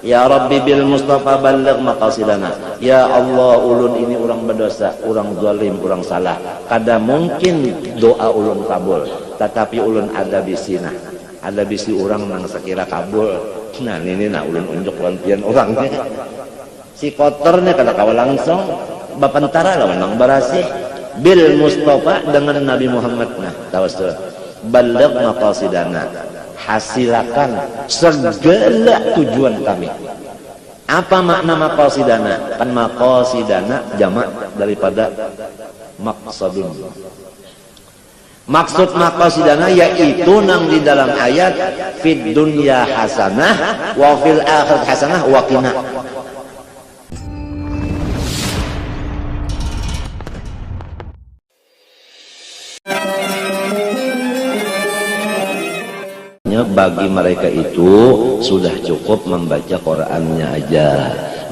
Ya Rabbi bil Mustafa balligh maqasidana. Ya Allah, ulun ini orang berdosa, orang zalim, orang salah. Kada mungkin doa ulun kabul, tetapi ulun ada bisina. Ada bisi orang nang sekira kabul. Nah ini nah ulun unjuk lantian orangnya. Si kotornya kada kawa langsung bapantara lawan nang barasih bil Mustafa dengan Nabi Muhammad. Nah tawassul balligh maqasidana, hasilakan segala tujuan kami. Apa makna maqasidana? Kan maqasidana jamak daripada maqsadun. Maksud maqasidana yaitu nang di dalam ayat fid dunya hasanah wa fil akhirati hasanah wa qina. Bagi mereka itu sudah cukup membaca Qur'annya aja.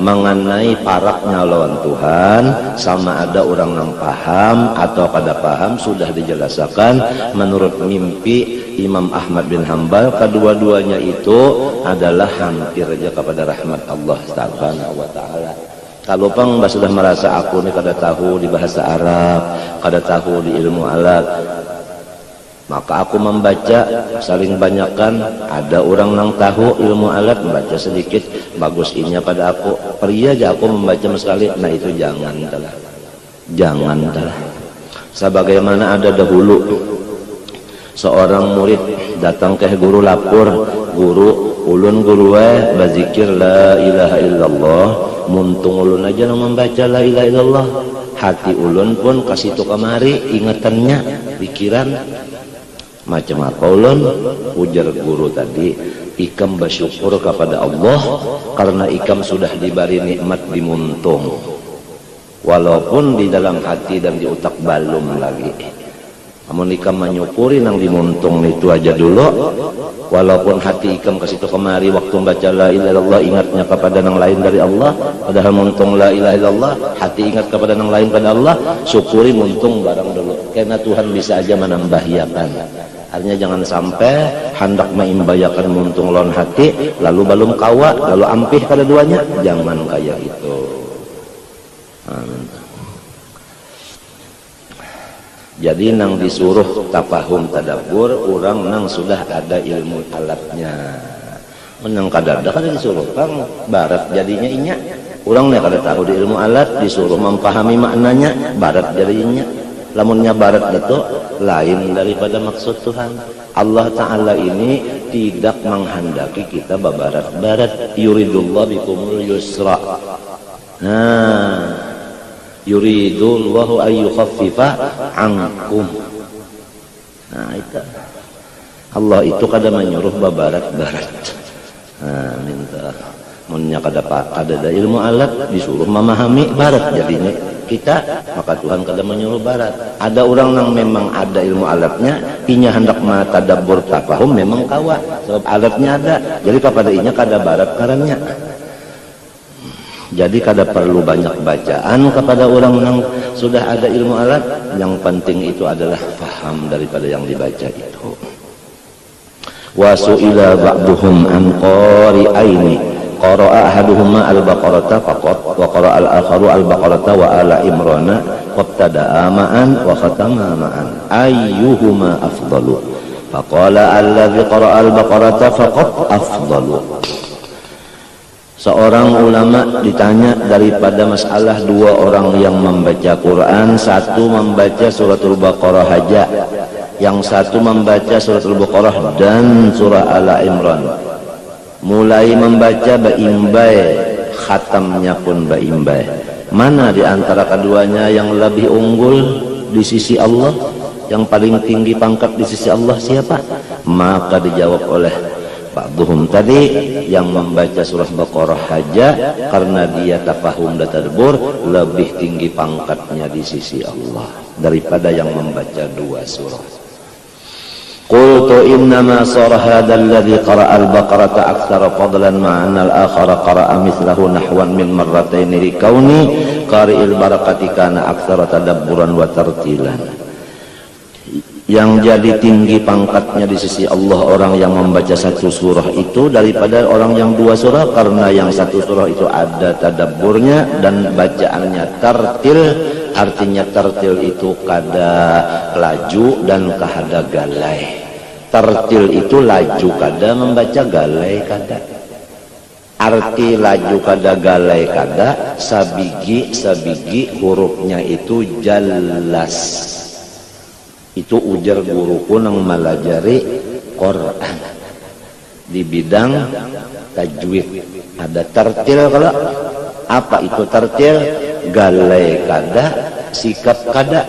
Mengenai paraknya lawan Tuhan, sama ada orang yang paham atau kada paham, sudah dijelaskan menurut mimpi Imam Ahmad bin Hanbal. Kedua-duanya itu adalah hampir aja kepada rahmat Allah Subhanahu wa ta'ala. Kalau pang sudah merasa aku ini kada tahu di bahasa Arab, kada tahu di ilmu alat, maka aku membaca saling banyakkan. Ada orang yang tahu ilmu alat membaca sedikit, bagus inya pada aku, pria aja aku membaca sekali. Nah itu jangan telah, jangan telah. Sebagaimana ada dahulu seorang murid datang ke guru lapor, guru ulun guruwe bazikir la ilaha illallah, muntung ulun aja nang membaca la ilaha illallah, hati ulun pun kasih tu kamari ingatannya, pikiran macam apa ulun. Ujar guru tadi, ikam bersyukur kepada Allah karena ikam sudah diberi nikmat di muntung, walaupun di dalam hati dan di otak belum lagi. Namun ikam menyukuri nang di muntung itu aja dulu, walaupun hati ikam ke situ kemari waktu baca la ilaha illallah ingatnya kepada nang lain dari Allah, padahal muntung la ilaha illallah hati ingat kepada nang lain pada Allah. Syukuri muntung barang dulu, karena Tuhan bisa aja menambahiakan. Artinya jangan sampai hendak meimbayakan muntung lawan hati lalu belum kawa lalu ampih pada duanya, jangan kayak itu. Jadi nang disuruh tafahum tadabbur, orang nang sudah ada ilmu alatnya. Menang kadada kada disuruh kang barat jadinya inya. Orang nih kada tahu di ilmu alat disuruh memahami maknanya, barat jadinya. Lamunnya barat itu lain daripada maksud Tuhan. Allah Ta'ala ini tidak menghendaki kita barat-barat. Yuridullah bikumul yusra. Nah, yuridullahu ayyukhaffifa ankum. Nah itu Allah itu kadang menyuruh barat-barat. Nah minta munnya kada ada ilmu alat disuruh memahami barat jadinya kita, maka Tuhan kadang menyuruh barat. Ada orang yang memang ada ilmu alatnya, inya hendak matadabbur tafahum memang kawa sebab alatnya ada, jadi kepada inya kada barat karanya. Jadi kada perlu banyak bacaan kepada orang yang sudah ada ilmu alat, yang penting itu adalah faham daripada yang dibaca itu. Wa su'ila ba'duhum an qari'aini qara'a ahaduhuma al-baqarata faqat wa qara'a al-akharu al-baqarata wa ala imrana wabtada'a ma'an wa khatama ma'an ayyuhuma afdalu faqala alladhi qara'a al-baqarata faqat afdalu. Seorang ulama ditanya daripada masalah dua orang yang membaca Quran, satu membaca suratul Baqarah haja, yang satu membaca suratul Baqarah dan surah Ala Imran. Mulai membaca baimbai, khatamnya pun baimbai. Mana di antara keduanya yang lebih unggul di sisi Allah, yang paling tinggi pangkat di sisi Allah siapa? Maka dijawab oleh ba'duhum tadi, yang membaca surah Baqarah haja karena dia tafahum dan tadabbur lebih tinggi pangkatnya di sisi Allah daripada yang membaca dua surah. Qultu innama sara hadha alladhi qara'a al-baqarata aktsara fadlan ma anna al-akhara qara'a mithlahu nahwan min marratayn li kauni qari'il barakati kana aktsara tadabburan wa tartilan. yang jadi tinggi pangkatnya di sisi Allah orang yang membaca satu surah itu daripada orang yang dua surah, karena yang satu surah itu ada tadabburnya dan bacaannya tartil. Artinya tartil itu kada laju dan kada galai. Tartil itu laju kada, membaca galai kada. Arti laju kada galai kada, sabigi hurufnya itu jelas. Itu ujar guruku nang melajari Quran di bidang tajwid. Ada tartil kalau apa itu tartil? Galai kada, sikap kada.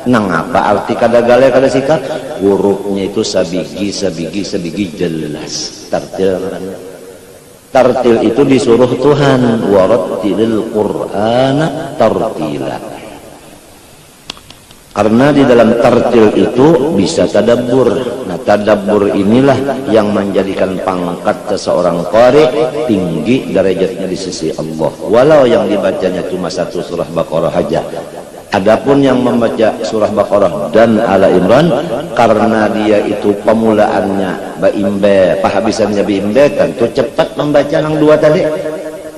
Nang apa arti kada galai kada sikap? Hurufnya itu sabigi jelas. Tartil itu disuruh Tuhan, warattilil Qur'ana tartila. Karena di dalam tartil itu bisa tadabbur. Nah, tadabbur inilah yang menjadikan pangkat seseorang qari tinggi derajatnya di sisi Allah. Walau yang dibacanya cuma satu surah Baqarah saja. Adapun yang membaca surah Baqarah dan Ala Imran, karena dia itu pemulaannya baimbe, pahabisannya baimbe, tentu cepat membaca yang dua tadi.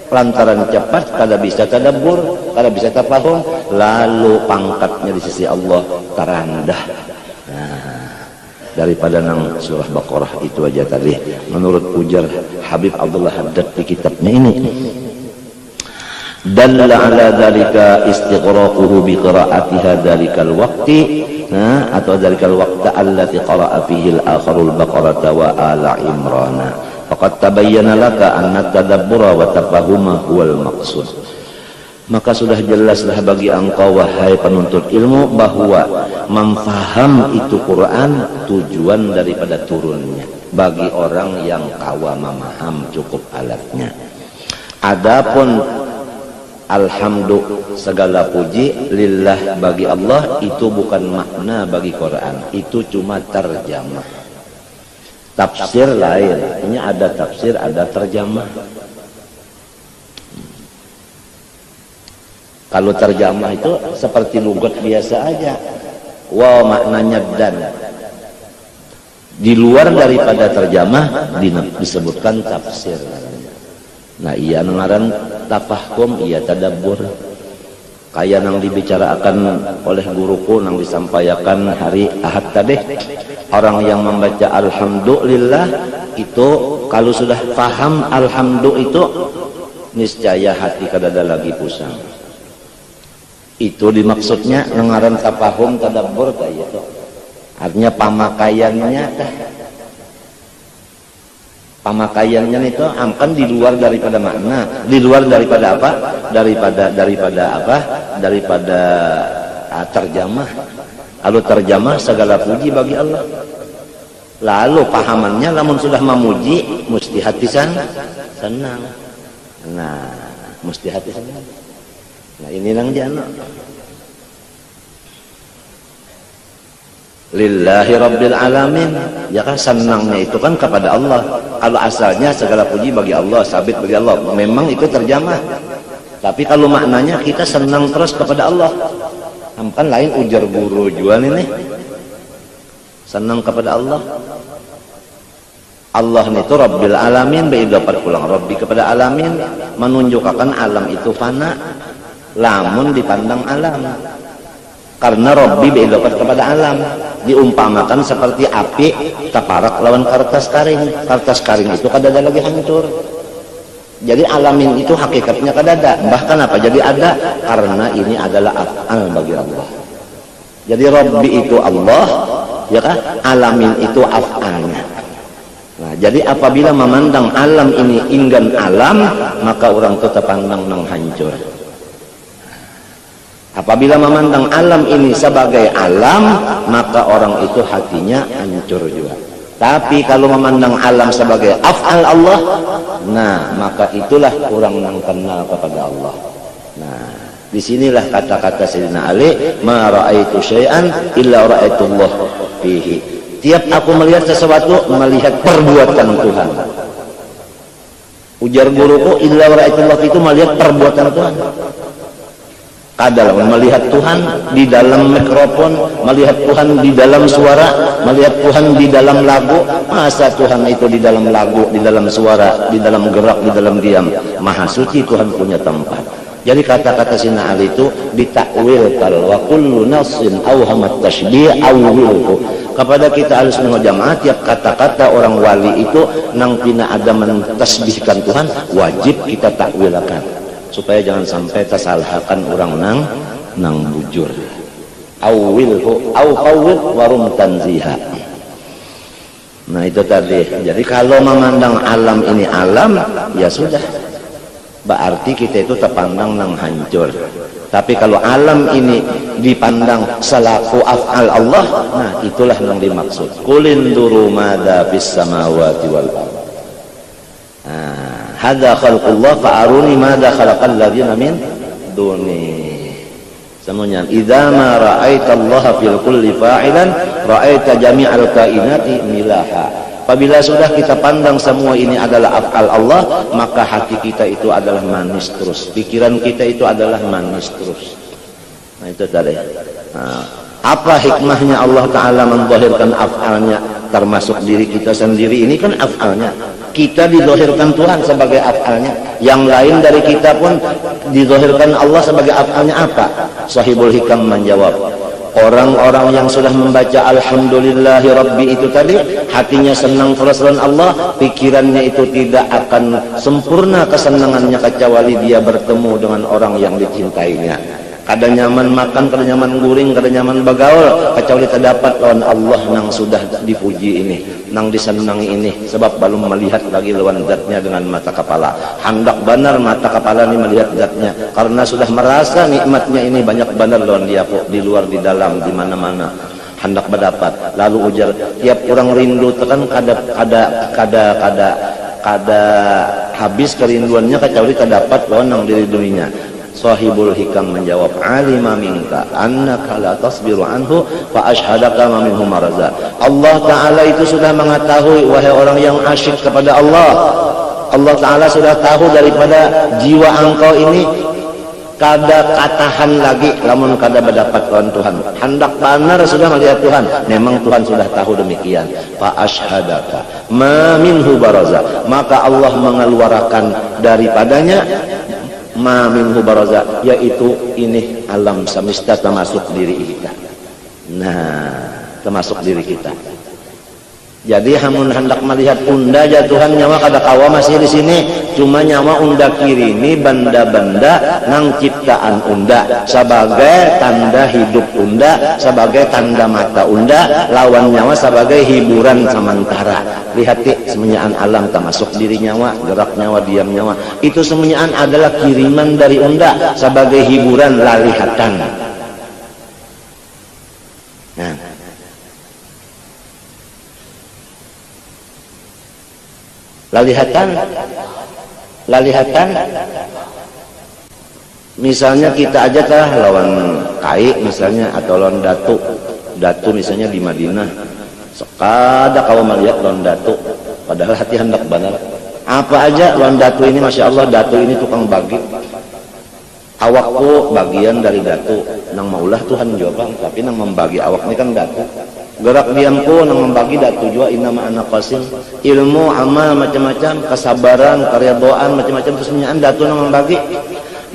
Lantaran cepat, kada bisa tadabbur, kada bisa tafahum, lalu pangkatnya di sisi Allah terendah. Nah, daripada nang surah Baqarah itu aja tadi, menurut ujar Habib Abdullah Haddad di kitabnya ini. Dalla ala dzalika istighraquhu bi qira'ati hadzalikal waqti, atau dzalikal waqta allati qara'a fihi al-akharul Baqarah wa Ala Imran. Faqad tabayyana laka anna tadabbura wa tafahuma huwal maqsud. Maka sudah jelaslah bagi engkau wahai penuntut ilmu bahwa memfaham itu Quran tujuan daripada turunnya bagi orang yang kawa memaham cukup alatnya. Adapun alhamdulillah segala puji lillah bagi Allah itu bukan makna bagi Quran, itu cuma terjemah. Tafsir lain, ini ada tafsir, ada terjemah. Kalau terjemah itu seperti lugat biasa aja. Wow, maknanya dan. Di luar daripada terjemah disebutkan tafsir. Nah, iya ngaran tafahum, iya tadabbur. Kayak yang dibicarakan oleh guruku yang disampaikan hari Ahad tadi, orang yang membaca alhamdulillah itu kalau sudah paham alhamdulillah itu niscaya hati kada ada lagi pusing. Itu dimaksudnya ngaran tafahum tadabbur kayak itu. Artinya pamakaiannya pamakaiannya itu akan di luar daripada makna, di luar daripada apa? Daripada terjemah. Kalau terjemah segala puji bagi Allah. Lalu pahamannya namun sudah memuji mesti hati senang. Nah, mesti hati senang. Nah, ini nang jana. Lillahi Rabbil Alamin. Ya kan senangnya itu kan kepada Allah. Kalau asalnya segala puji bagi Allah, sabit bagi Allah, memang itu terjemah. Tapi kalau maknanya kita senang terus kepada Allah, kan lain ujar guru jual ini. Senang kepada Allah. Allah itu Rabbil Alamin, dapat pulang Rabbi kepada alamin, menunjukkan alam itu fana, lamun dipandang alam. Karena Rabbi be'idopat kepada alam, diumpamakan seperti api taparak lawan kertas karing. Kertas karing itu kada ada lagi hancur. Jadi alamin itu hakikatnya kada ada. Bahkan apa jadi ada? Karena ini adalah af'al bagi Allah. Jadi Rabbi itu Allah, ya kan? Alamin itu af'alnya. Nah, jadi apabila memandang alam ini inggan alam, maka orang itu terpandang nang hancur. Apabila memandang alam ini sebagai alam, maka orang itu hatinya hancur juga. Tapi kalau memandang alam sebagai af'al Allah, nah maka itulah orang yang kenal kepada Allah. Nah, disinilah kata-kata Sayyidina Ali, ma ra'aitu syai'an illa ra'aitullah fihi. Tiap aku melihat sesuatu, melihat perbuatan Tuhan. Ujar guruku, illa ra'aitullah itu melihat perbuatan Tuhan. Kadang melihat Tuhan di dalam mikrofon, melihat Tuhan di dalam suara, melihat Tuhan di dalam lagu. Masa Tuhan itu di dalam lagu, di dalam suara, di dalam gerak, di dalam diam? Maha suci Tuhan punya tempat. Jadi kata-kata Sina Ali itu ditakwil kalau wa kullu nafsin awhamat tashbih awwilhu. Kepada kita Ahlussunnah wal Jamaah, tiap kata-kata orang wali itu nang pina ada mentasbihkan Tuhan, wajib kita takwilkan supaya jangan sampai tersalahkan orang nang bujur. Awwilhu au fawwid warum tanziha. Nah itu tadi. Jadi kalau memandang alam ini alam, ya sudah, berarti kita itu terpandang nang hancur. Tapi kalau alam ini dipandang selaku af'al Allah, nah itulah yang dimaksud. Qulin duru madza fis samawati wal ardh. Hadza khalqullah fa'aruni madza khalaqal ladzina min duni. Semuanya idza ma ra'aita Allah fil kulli fa'ilan ra'aita jami'al kainati milaha. Apabila sudah kita pandang semua ini adalah af'al Allah, maka hati kita itu adalah manis terus, pikiran kita itu adalah manis terus. Nah itu tadi. Nah, apa hikmahnya Allah Ta'ala menzahirkan af'alnya, termasuk diri kita sendiri ini kan af'alnya. Kita dizahirkan Tuhan sebagai af'alnya, yang lain dari kita pun dizahirkan Allah sebagai af'alnya. Apa? Sahibul Hikam menjawab, orang-orang yang sudah membaca Alhamdulillahi Rabbi itu tadi, hatinya senang terus-terusan Allah, pikirannya itu tidak akan sempurna kesenangannya kecuali dia bertemu dengan orang yang dicintainya. Kada nyaman makan, kada nyaman guring, kada nyaman bagaul, kecuali terdapat lawan Allah nang sudah dipuji ini, nang disenangi ini, sebab belum melihat lagi lawan zatnya dengan mata kepala. Hendak benar mata kepala ini melihat zatnya, karena sudah merasa nikmatnya ini banyak benar lawan dia kok, di luar di dalam di mana-mana hendak mendapat. Lalu ujar, tiap orang rindu tekan kada habis kerinduannya kecuali terdapat lawan nang dirinduinya. Sahibul Hikam menjawab, alima minka annaka la tasbiru anhu fa ashhadaka ma minhu maraza. Allah Ta'ala itu sudah mengetahui, wahai orang yang asyik kepada Allah, Allah Ta'ala sudah tahu daripada jiwa engkau ini kada katahan lagi lamun kada mendapat lawan Tuhan. Hendak benar sudah melihat Tuhan, memang Tuhan sudah tahu demikian. Fa ashhadaka ma minhu baraza, maka Allah mengeluarkan daripadanya ma minhu baraza, yaitu ini alam semesta termasuk diri kita. Nah, termasuk diri kita. Jadi hamun hendak melihat unda jatuhan nyawa kada kawa masih di sini, cuma nyawa unda kiri ini benda-benda nang ciptaan unda sebagai tanda hidup unda, sebagai tanda mata unda, lawan nyawa sebagai hiburan sementara. Lihat semuanya alam termasuk diri nyawa, gerak nyawa, diam nyawa, itu semuanya adalah kiriman dari unda sebagai hiburan lalihatan. Nah, lalihatan misalnya kita aja kah lawan kai misalnya, atau lawan datu misalnya di Madinah, sekada kau melihat lawan datu, padahal hati hendak benar apa aja lawan datu ini. Masya Allah, datu ini tukang bagi, awakku bagian dari datu, nang maulah Tuhan jawab, tapi nang membagi awak ini kan datu. Gerak diamku nang membagi datu juga, inama anak qasim, ilmu, amal, macam-macam, kesabaran, keridhaan, macam-macam, kesemuanya datu nang membagi.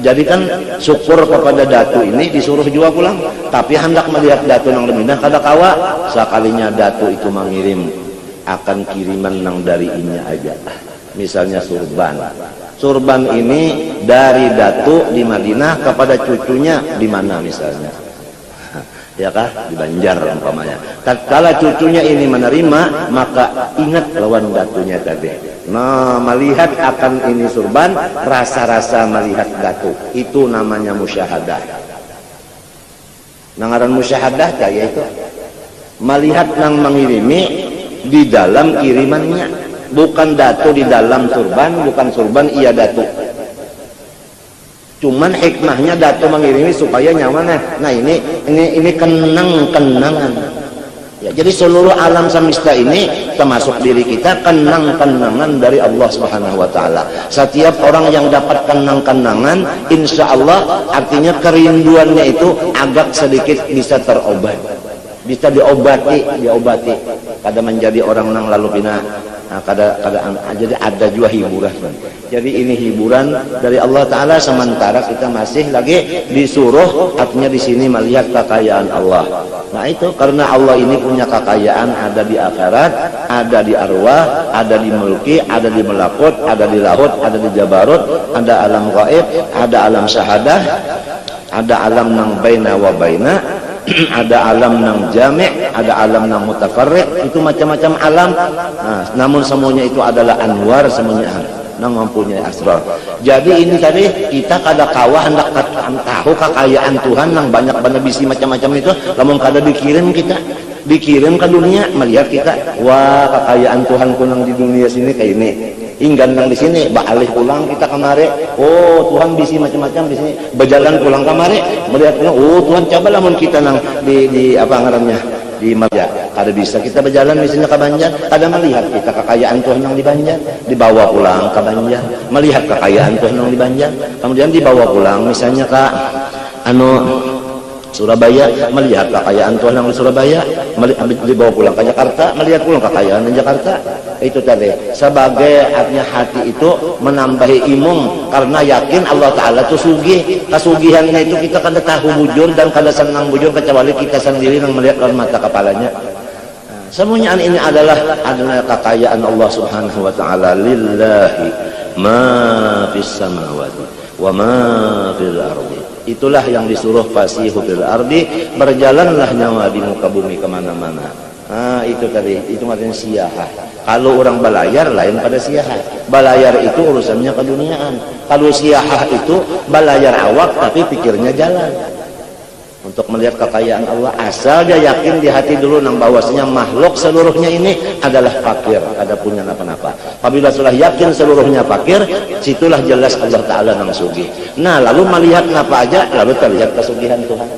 Jadi kan syukur kepada datu ini disuruh juga pulang, tapi hendak melihat datu nang lebih kada kawa. Sekalinya datu itu mengirim akan kiriman nang dari inya aja. Misalnya surban ini dari datu di Madinah kepada cucunya di mana misalnya, ya kah, di Banjar umpamanya. Tatkala cucunya ini menerima, maka ingat lawan datunya tadi. Nah, melihat akan ini surban, rasa-rasa melihat datu, itu namanya musyahadah. Nangaran musyahadah yaitu melihat nang mengirimi di dalam kirimannya, bukan datu di dalam surban, bukan surban iya datu. Cuman hikmahnya datu mengirimi supaya nyaman. Nah ini kenangan. Ya, jadi seluruh alam semesta ini termasuk diri kita kenang-kenangan dari Allah Subhanahu wa taala. Setiap orang yang dapat kenang-kenangan, insya Allah artinya kerinduannya itu agak sedikit bisa terobat. Bisa diobati. Kada menjadi orang nang lalu bina. Nah, jadi ada juga hiburan. Jadi ini hiburan dari Allah Taala, sementara kita masih lagi disuruh, artinya di sini melihat kekayaan Allah. Nah itu karena Allah ini punya kekayaan, ada di akhirat, ada di arwah, ada di mulki, ada di melakut, ada di laut, ada di jabarut, ada alam gaib, ada alam syahadah, ada alam nang baina wa baina, ada alam nang jami', ada alam nang mutafarriq, itu macam-macam alam. Nah, namun semuanya itu adalah anwar, semuanya nang mempunyai asrar. Jadi ini tadi kita kada kawah hendak tahu kekayaan Tuhan nang banyak banget bisi macam-macam itu, namun kada dikirim ke dunia melihat kita, wah kekayaan Tuhan kunang di dunia sini kayak ini. Inggan nang di sini, balik pulang kita kemari, oh Tuhan bisi macam-macam di sini. Berjalan pulang kemari, melihat oh Tuhan coba lamun kita nang di apa ngarannya di Maja, kada bisa kita berjalan misalnya ke Banjar, kada melihat kita kekayaan Tuhan yang di Banjar, dibawa pulang ke Banjar, melihat kekayaan Tuhan yang di Banjar, kemudian dibawa pulang misalnya ke Surabaya, melihat kekayaan Tuhan yang di Surabaya, dibawa pulang ke Jakarta, melihat pulang kekayaan di Jakarta. Itu tadi sebagai artinya hati itu menambahi imung karena yakin Allah Ta'ala itu sugih. Kesugihannya itu kita kada tahu bujur dan kada senang bujur kecuali kita sendiri yang melihat dengan mata kepalanya. Semuanya ini adalah kekayaan Allah Subhanahu wa Ta'ala. Lillahi ma fis samawati wa ma fil ardi. Itulah yang disuruh fasihu fil ardi, berjalanlah nyawa di muka bumi kemana-mana. Nah itu tadi, itu artinya siyahah. Kalau orang balayar lain pada siyahah. Balayar itu urusannya keduniaan. Kalau siyahah itu balayar awak tapi pikirnya jalan untuk melihat kekayaan Allah. Asal dia yakin di hati dulu nang bahwasanya makhluk seluruhnya ini adalah fakir, ada punya apa-apa. Apabila sudah yakin seluruhnya fakir, situlah jelas Allah Ta'ala nang sugih. Nah lalu melihat apa aja, lalu terlihat kesugihan Tuhan.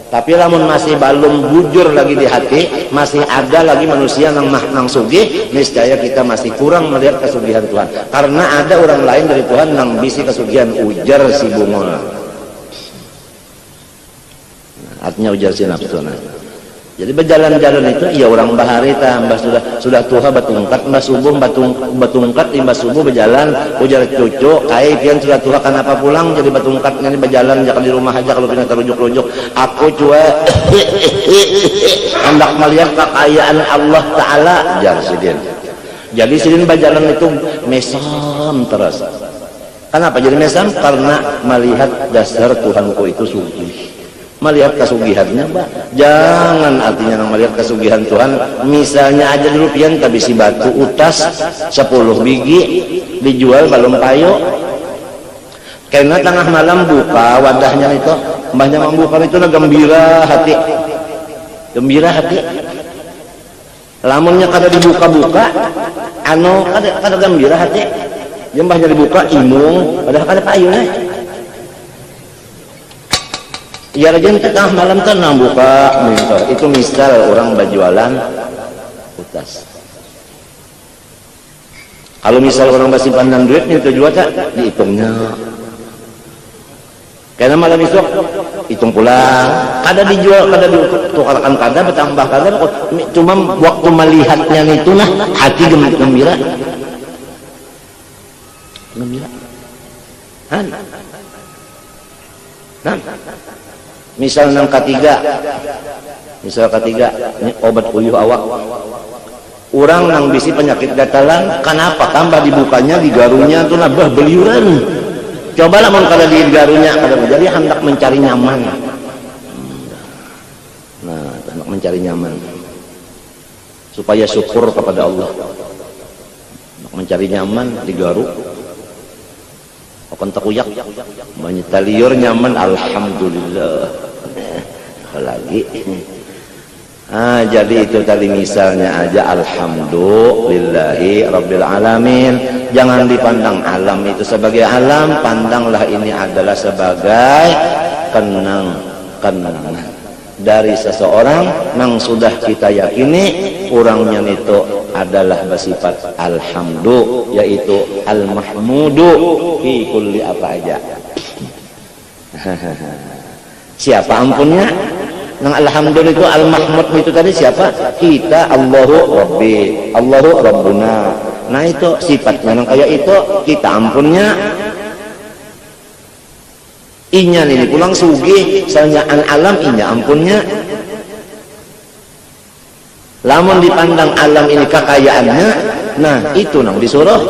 Tapi lamun masih belum bujur lagi di hati, masih ada lagi manusia nang sugih, niscaya kita masih kurang melihat kesugihan Tuhan. Karena ada orang lain dari Tuhan nang bisi kesugihan, ujar si bungol. Artinya ujar si nafsu. Jadi berjalan-jalan itu ya orang bahari tambah sudah tua batungkat, mbah subuh batungkat, mbah subuh berjalan ujar cucu kai pian sudah tua kenapa pulang jadi batungkat ini berjalan jangan di rumah aja kalau kena terujuk-rujuk. Aku cua hendak melihat kekayaan Allah Ta'ala jar sidin. Jadi sidin berjalan itu mesam terus. Kenapa jadi mesam? Karena melihat dasar Tuhanku itu sugih. Melihat kesugihannya, Pak. Jangan artinya melihat kesugihan Tuhan. Misalnya aja dulu pian tapi si batu utas 10 biji dijual balong payo. Karena tengah malam buka wadahnya itu, mbahnya membuka itu gembira hati. Gembira hati. Lamunnya kada dibuka-buka, kada gembira hati. Mbahnya dibuka imung, padahal kada payune. Ya rajin tengah malam tenang buka mentor. Itu misal orang berjualan utas. Kalau misal orang bersimpan duit itu juga tak dihitungnya. Karena malam esok hitung pulang. Kada dijual, kada ditukarkan, kada bertambah, kada. Cuma waktu melihatnya itu nah hati gembira. Gembira. Misal nang ketiga, ini obat puyuh awak. Orang nang bisi penyakit gatalan, kenapa? Tambah dibukanya di garunya tuh nabah beliuran. Cobalah mau kada di garunya, jadi hendak mencari nyaman. Nah, hendak mencari nyaman supaya syukur kepada Allah. Hendak mencari nyaman di garu. Akan takuyak, menyita liur nyaman, alhamdulillah. Lagi jadi itu tadi misalnya aja alhamdulillahi rabbil alamin. Jangan dipandang alam itu sebagai alam, pandanglah ini adalah sebagai kenang-kenangan. dari seseorang yang sudah kita yakini orangnya itu adalah bersifat alhamdu, yaitu al-mahmudu fi kulli apa aja. Siapa ampunnya? Nang alhamdulillah itu al-mahmud itu tadi siapa? Kita, Allahu Rabbi, Allahu Rabbuna. Nah itu sifatnya nang kayak itu kita ampunnya. Inya ini pulang sugih, soalnya an alam inya ampunnya. Lamun dipandang alam ini kekayaannya, nah itu nang disuruh.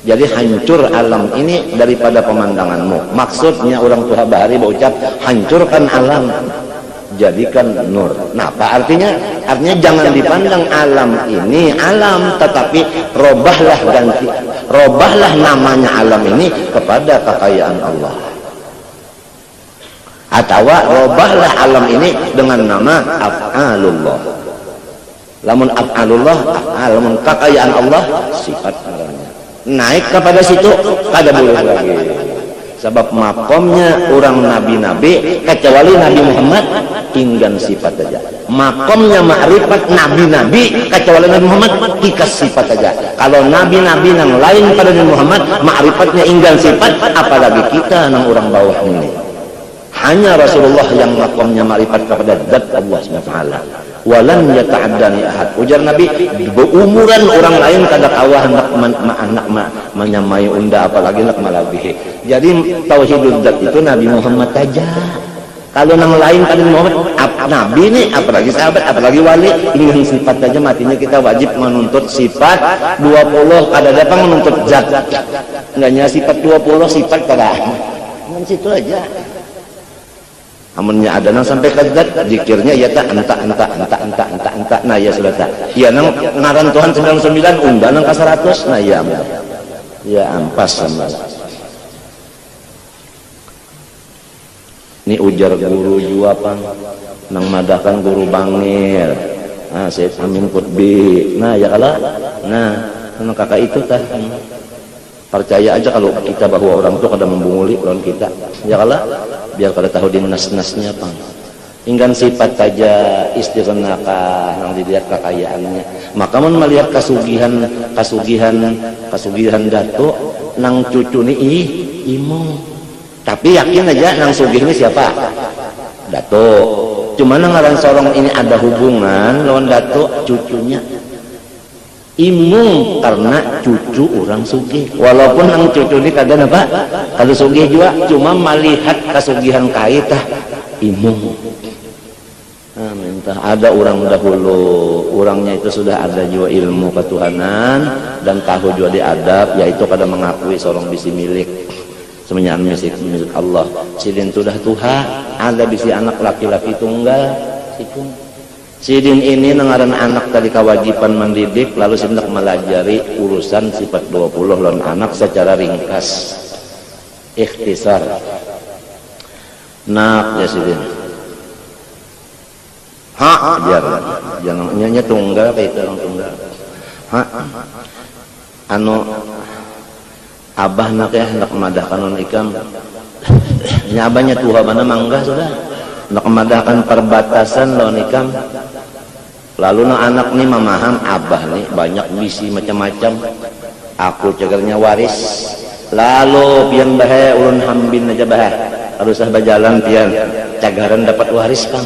Jadi hancur alam ini daripada pemandanganmu. Maksudnya orang tua bahari berucap hancurkan alam, jadikan nur. Nah apa artinya? Artinya jangan dipandang alam ini alam, tetapi robahlah namanya alam ini kepada kekayaan Allah. Atau robahlah alam ini dengan nama af'alullah. Lamun af'alullah, lamun kekayaan Allah sifat namanya. Naik kepada situ kada boleh lagi. Sebab makomnya orang nabi-nabi kecuali Nabi Muhammad tinggal sifat saja. Makomnya ma'rifat nabi-nabi kecuali Nabi Muhammad tikas sifat saja. Kalau nabi-nabi yang lain pada Nabi Muhammad ma'rifatnya tinggal sifat, apalagi kita yang orang bawah ini. Hanya Rasulullah yang makomnya ma'rifat kepada zat Allah SWT. Walan yata'addani ahad. Ujar Nabi, berumuran orang lain kada kawah hendak menyamai unda, apalagi hendak melebihi. Jadi tauhidul zat itu Nabi Muhammad saja. Kalau yang lain pada Muhammad, Nabi ini, apalagi sahabat, apalagi wali, ingin sifat saja matinya kita wajib menuntut sifat 20, kada dapat menuntut zat. Enggaknya sifat 20, sifat kada. Dengan situ aja. Amunnya ada nang sampai ke zat, zikirnya ya tak enta. Nah ya sudah tak. Ya nang ngaran Tuhan 99 unda nang ke 100. Nah ya ampun. Ya ampas sama. Ini ujar guru jua pang nang madahkan guru bangir. Nah Syed Amin Qutbi. Nah ya kalah. Nah nang kakak itu tah. Percaya aja kalau kita bahwa orang itu kada membunguli lawan kita. Ya kalah. Biar kada tahu di nas-nasnya pang. Inggan sifat saja istighnakah yang dilihat kekayaannya. Maka mun melihat kasugihan datuk nang cucu ni imong. Tapi yakin aja nang sugih ini siapa? Datuk. Cuma nang ngaran sorong ini ada hubungan lawan datuk cucunya. Imung karena cucu orang sugih. Walaupun nang cucu ini kadang apa? Kalau sugih juga cuma melihat kasugihan kaitah imung. Minta ada orang dahulu, orangnya itu sudah ada juga ilmu ketuhanan dan tahu juga diadab, yaitu kada mengakui seorang bisi milik. Semenjak milik Allah. Sidin sudah Tuhan, ada bisi anak laki-laki tunggal. Sidin ini nengaran anak tadi kewajiban mendidik, lalu hendak melajari urusan sifat 20 lawan anak secara ringkas. Ikhtisar. Nak ya Sidin. Ajar. Jangan nyanyi tunggal kayak itu orang tunggal. Abah nak ya hendak memadahkan non ikam. Nyabanya tuha mana mangga sudah. Hendak memadahkan perbatasan lawan ikam. Lalu no anak nih memaham abah nih banyak misi macam-macam. Aku cegernya waris. Lalu pian bahaya ulun hambin aja bahaya. Harus berjalan pian cagaran dapat waris kan.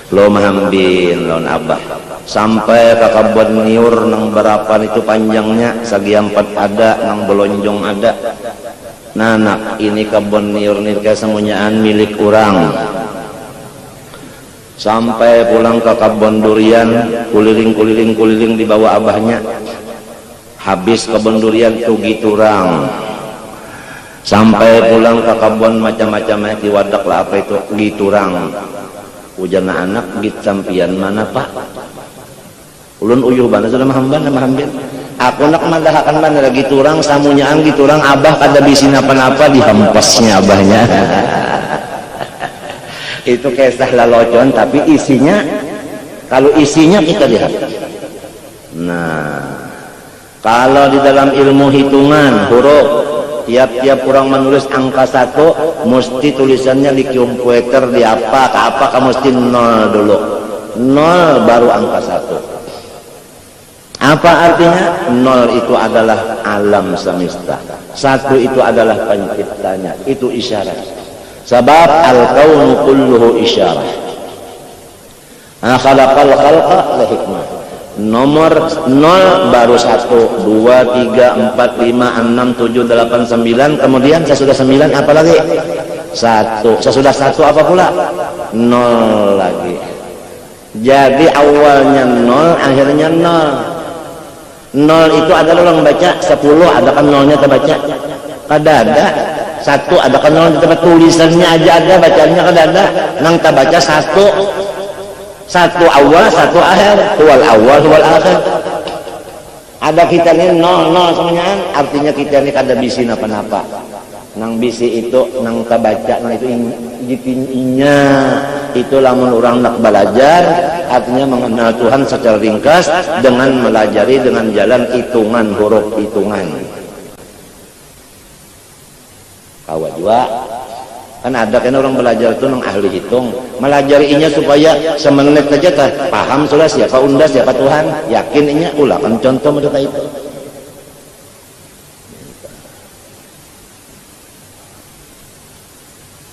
Lo mahambin lawan abah. Sampai ke kebun niur nang berapa itu panjangnya sagi 4 ada nang belonjong ada. Nah nak ini kebun niur nih kayak semuanyaan milik orang. Sampai pulang ke kebun durian, kuliling di bawah abahnya. Habis kebun durian tugi turang. Sampai pulang ke kebun macam-macamnya di wadak lah apa itu giturang. Ujana anak git sampian mana pak? Ulun uyuh bana sudah mahambin. Aku nak madahakan bana lagi turang samunyaan giturang abah kada bisi napa-napa dihempasnya abahnya. Itu kisah lalocon tapi isinya kalau isinya kita lihat. Nah kalau di dalam ilmu hitungan huruf tiap-tiap orang menulis angka 1 mesti tulisannya di komputer di apa mesti 0 dulu, 0 baru angka 1. Apa artinya? 0 itu adalah alam semesta, 1 itu adalah penciptanya. Itu isyarat. Sebab al-kaunu kulluhu isyarah. Khalaqal khalqa li hikmah. Nomor 0 baru 1, 2, 3, 4, 5, 6, 7, 8, 9. Kemudian sesudah 9 apa lagi? 1. Sesudah 1 apa pula? 0 lagi. Jadi awalnya 0, akhirnya 0. 0 itu adalah orang baca 10, ada kan 0-nya terbaca? Kada ada. 1 ada kan 0 di tempat tulisannya aja ada, bacanya kada ada. Nang terbaca 1. 1 awal, 1 akhir, huwal awal, huwal akhir. Ada kita ini 0 semuanya, artinya kita ini kada bisi napa-napa. Nang bisi itu, nang terbaca, nang itu inya. Itu lamun orang nak belajar, artinya mengenal Tuhan secara ringkas dengan melajari dengan jalan hitungan, huruf hitungan. Kawa juga. Kan ada kan orang belajar itu nang ahli hitung, melajarinya supaya semenit aja tah paham sudah siapa unda siapa Tuhan, yakin inya ulah kan contoh mereka itu.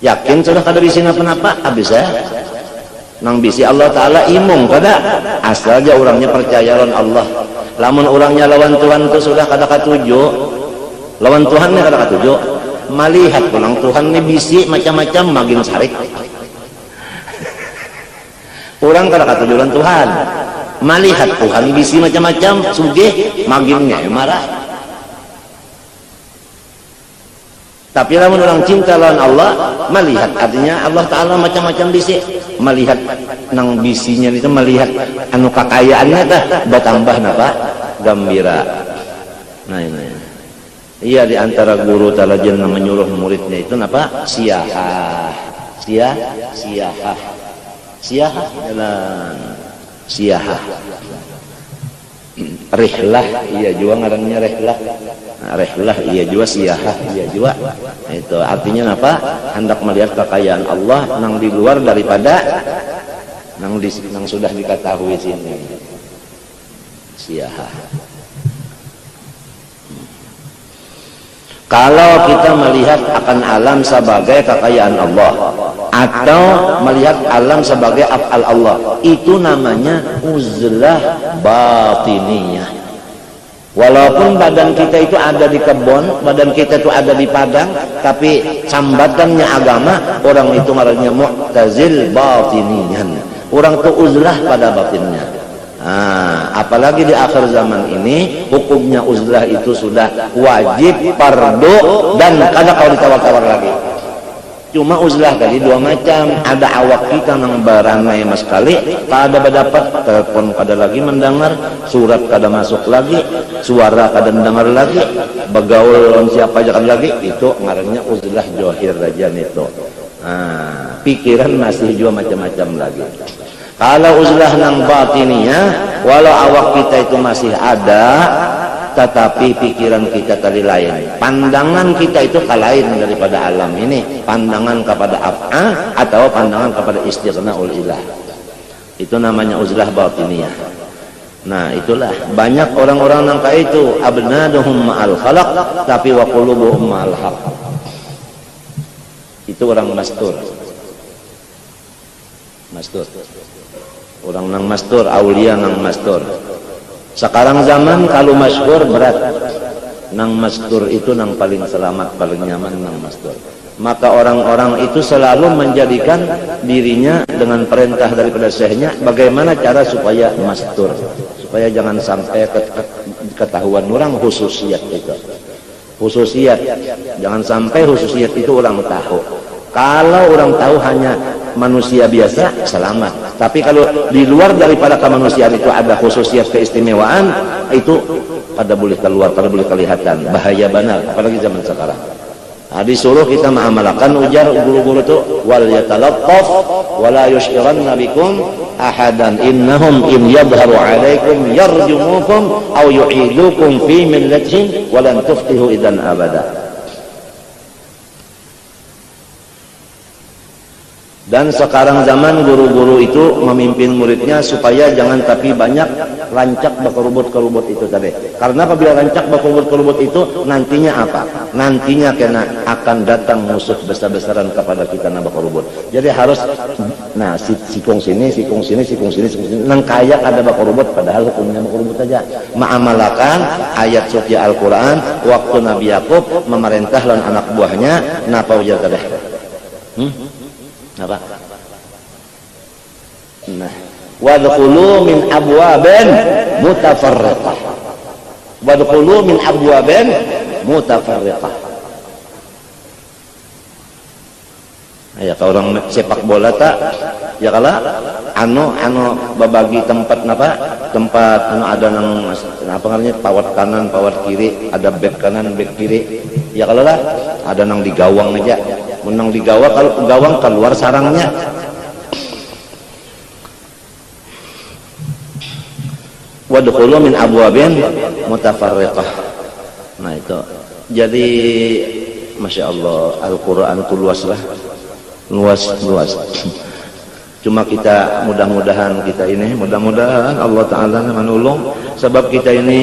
Yakin sudah kada bisi napa-napa habis ya. Nang bisi Allah Ta'ala imung kada asal aja orangnya percaya lawan Allah. Lamun orangnya lawan Tuhan itu sudah kada katuju, lawan Tuhannya kada katuju. Melihat pulang Tuhan ini bisi macam-macam magin sarik. Orang kada katujuan Tuhan. Melihat Tuhan bisi macam-macam sugih maginnya marah. Tapi lamun orang cinta lawan Allah, melihat artinya Allah Ta'ala macam-macam bisi. Melihat nang bisinya itu melihat anu kekayaannya dah bertambah napa? Gembira. Nah ini. Iya, di antara guru talajen yang menyuruh muridnya itu apa? Siyahah. Siyahah jalan. Siyahah. Rihlah, iya juga ngarannya rihlah. Nah, rihlah, iya juga siyahah, iya juga. Itu artinya apa? Hendak melihat kekayaan Allah nang di luar daripada nang sudah diketahui sini. Siyahah. Kalau kita melihat akan alam sebagai kekayaan Allah atau melihat alam sebagai af'al Allah, itu namanya uzlah batiniyah. Walaupun badan kita itu ada di kebun, badan kita itu ada di padang, tapi sambatannya agama, orang itu ngarannya mu'tazil batiniyan. Orang itu uzlah pada batinnya. Apalagi di akhir zaman ini hukumnya uzlah itu sudah wajib, fardu, dan kada kau ditawar-tawar lagi. Cuma uzlah tadi dua macam, ada awak kita yang beranai mas kali, kada berdapat telepon kada lagi mendengar, surat kada masuk lagi, suara kada mendengar lagi, begaul siapa aja lagi, itu ngarannya uzlah johir aja itu. Pikiran masih juga macam-macam lagi. Kalau uzlah nang batiniyah, walau awak kita itu masih ada, tetapi pikiran kita tadi lain. Pandangan kita itu lain daripada alam ini. Pandangan kepada af'a atau pandangan kepada istighna'ul ilah. Itu namanya uzlah batiniyah. Nah, itulah banyak orang-orang nang kayak itu abnaduhum ma'al khalaq, tapi wa qulubuhum ma'al haq. Itu orang mastur. Orang nang mastur, aulia nang mastur. Sekarang zaman kalau masyhur berat. Nang mastur itu nang paling selamat, paling nyaman nang mastur. Maka orang-orang itu selalu menjadikan dirinya dengan perintah daripada syekhnya bagaimana cara supaya mastur, supaya jangan sampai ketahuan orang khususiyat itu. Khususiyat, jangan sampai khususiyat itu orang tahu. Kalau orang tahu hanya manusia biasa, selamat. Tapi kalau di luar daripada kemanusiaan itu ada khususiat keistimewaan, itu pada boleh keluar, pada boleh kelihatan. Bahaya benar, apalagi zaman sekarang. Disuruh kita mengamalkan ujar guru-guru itu wal yatalaqqaf wala yushiranna bikum ahadan innahum in yadhharu alaikum yarjumukum aw yu'idukum fi millatihim walan tuftihu idan abada. Dan sekarang zaman guru-guru itu memimpin muridnya supaya jangan tapi banyak rancak bakurubut-kerubut itu tadi. Karena apabila rancak bakurubut-kerubut itu nantinya apa? Nantinya kena akan datang musuh besar-besaran kepada kita na bakurubut. Jadi harus sikung sini, sikung sini, sikung sini, sikung sini. Nang kayak ada bakurubut padahal hukumnya bakurubut aja. Ma'amalakan ayat suci Al-Qur'an waktu Nabi Yakub memerintah lawan anak buahnya napa ujar tadi? Apa? Nah, wadkhulu min abwabin mutafarriqah. Wadkhulu min abwabin mutafarriqah. Ya kalau orang sepak bola tak ya kala anu babagi tempat napa? Tempat anu ada nang apa namanya pawat kanan, pawat kiri, ada back kanan, back kiri. Ya kalau lah ada nang di gawang aja. Menang di gawang keluar sarangnya. Wadkhulu min abwabin mutafarriqah. Nah itu. Jadi Masya Allah Al-Quran itu luas lah. Luas. Cuma kita mudah-mudahan Allah Ta'ala manulung. Sebab kita ini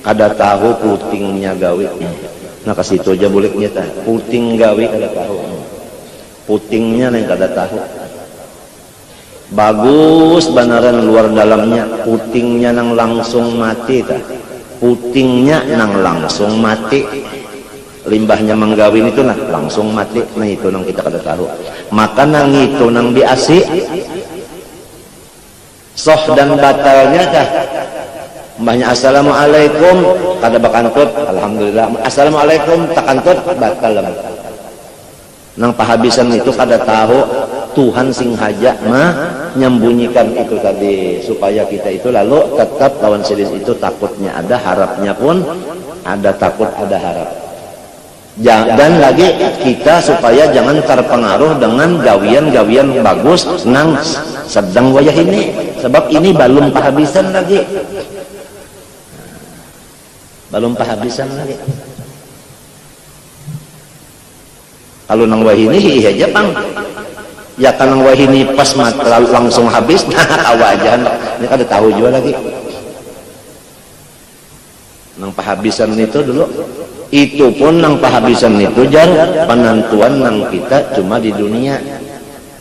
kada tahu putingnya gawe. Nah kasih itu aja boleh nyata puting gawe kada tahu, putingnya yang kada tahu. Bagus benaran luar dalamnya, putingnya nang langsung mati ta. Putingnya nang langsung mati, limbahnya menggawin itu nah langsung mati. Nah itu nang kita kada tahu. Maka nang itu nang biasi soh dan batalnya kah? Mbahnya assalamualaikum kada bakantut alhamdulillah, assalamualaikum takantut batal. Nang pahabisan itu kada tahu Tuhan sing haja mah nyembunyikan itu tadi supaya kita itu lalu tetap lawan silis itu takutnya ada, harapnya pun ada, takut ada, harap. Dan lagi kita supaya jangan terpengaruh dengan gawian-gawian bagus nang sedang wayah ini, sebab ini belum pahabisan lagi. Belum pahabisan lagi. Kalau nang wahini aja pang. Ya kan nang wahini pas langsung habis, nah kawajan. Ini kada tahu juga lagi. Nang pahabisan itu dulu. Itu pun nang pahabisan itu jar penentuan nang kita cuma di dunia.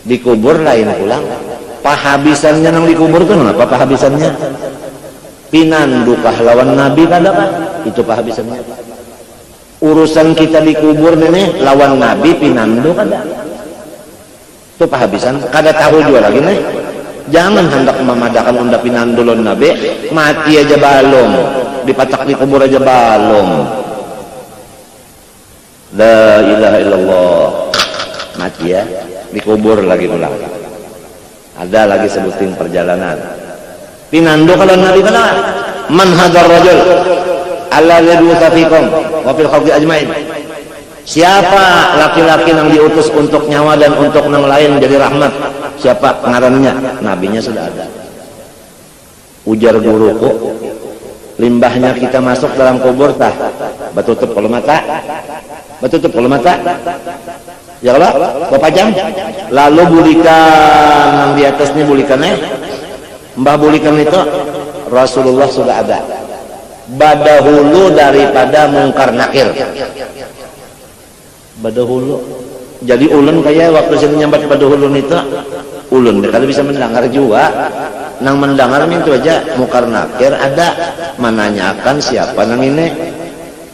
Dikubur lain pulang. Pahabisannya nang dikubur tuh apa pahabisannya? Pinandukah lawan Nabi kada pak? Itu pahabisannya. Urusan kita dikubur nih lawan Nabi pinandu kada? Itu pahabisan. Kada tahu juga lagi nih. Jangan hendak memadakan unda pinandu lawan Nabi, mati aja balom, dipatak dikubur aja balom. La ilaha illallah. Mati ya, dikubur lagi pulang. Ada lagi sebutin perjalanan. Pinandu kalau Nabi kala man hadar rajul alla yadwusa fikum wa fil khalqi ajmain. Siapa laki-laki yang diutus untuk nyawa dan untuk yang lain jadi rahmat? Siapa ngarannya? Nabinya sudah ada. Ujar guruku, limbahnya kita masuk dalam kubur tah batutup kalau mata, batutup kalau mata. Ya Allah, berapa jam? Lalu bulikan yang di atasnya bulikannya. Mbah bulikan itu Rasulullah sudah ada badahulu daripada mungkar nakir, badahulu. Jadi ulun kayak waktu saya nyambat badahulu itu ulun kalau bisa mendengar juga nang mendengar itu aja mungkar nakir ada menanyakan siapa nang ini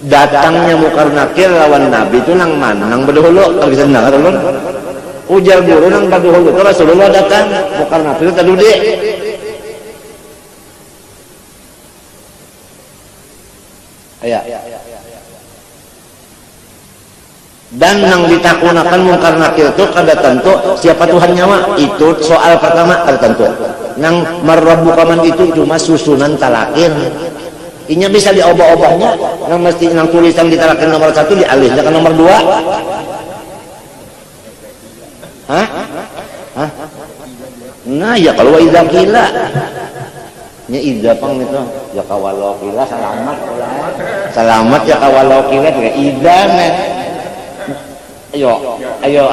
datangnya mungkar nakir lawan Nabi itu nang mana nang badahulu kalau bisa mendengar ulun ujar guru nang badahulu itu Rasulullah datang mungkar nakir tadi deh. Ya. Dan yang ditakunakan mungkar nakir itu kada tentu siapa Tuhan nyawa, itu soal pertama kada tentu. Yang merabbukaman itu cuma susunan talakin. Inya bisa diobah-obahnya, yang mesti yang tulisan di talakin nomor 1 dialihnya ke nomor 2. Hah? Nah ya kalau wa idza qila nya idza pang itu ya kawalau qila selamat ya kawalau qila ya idza ayo ayo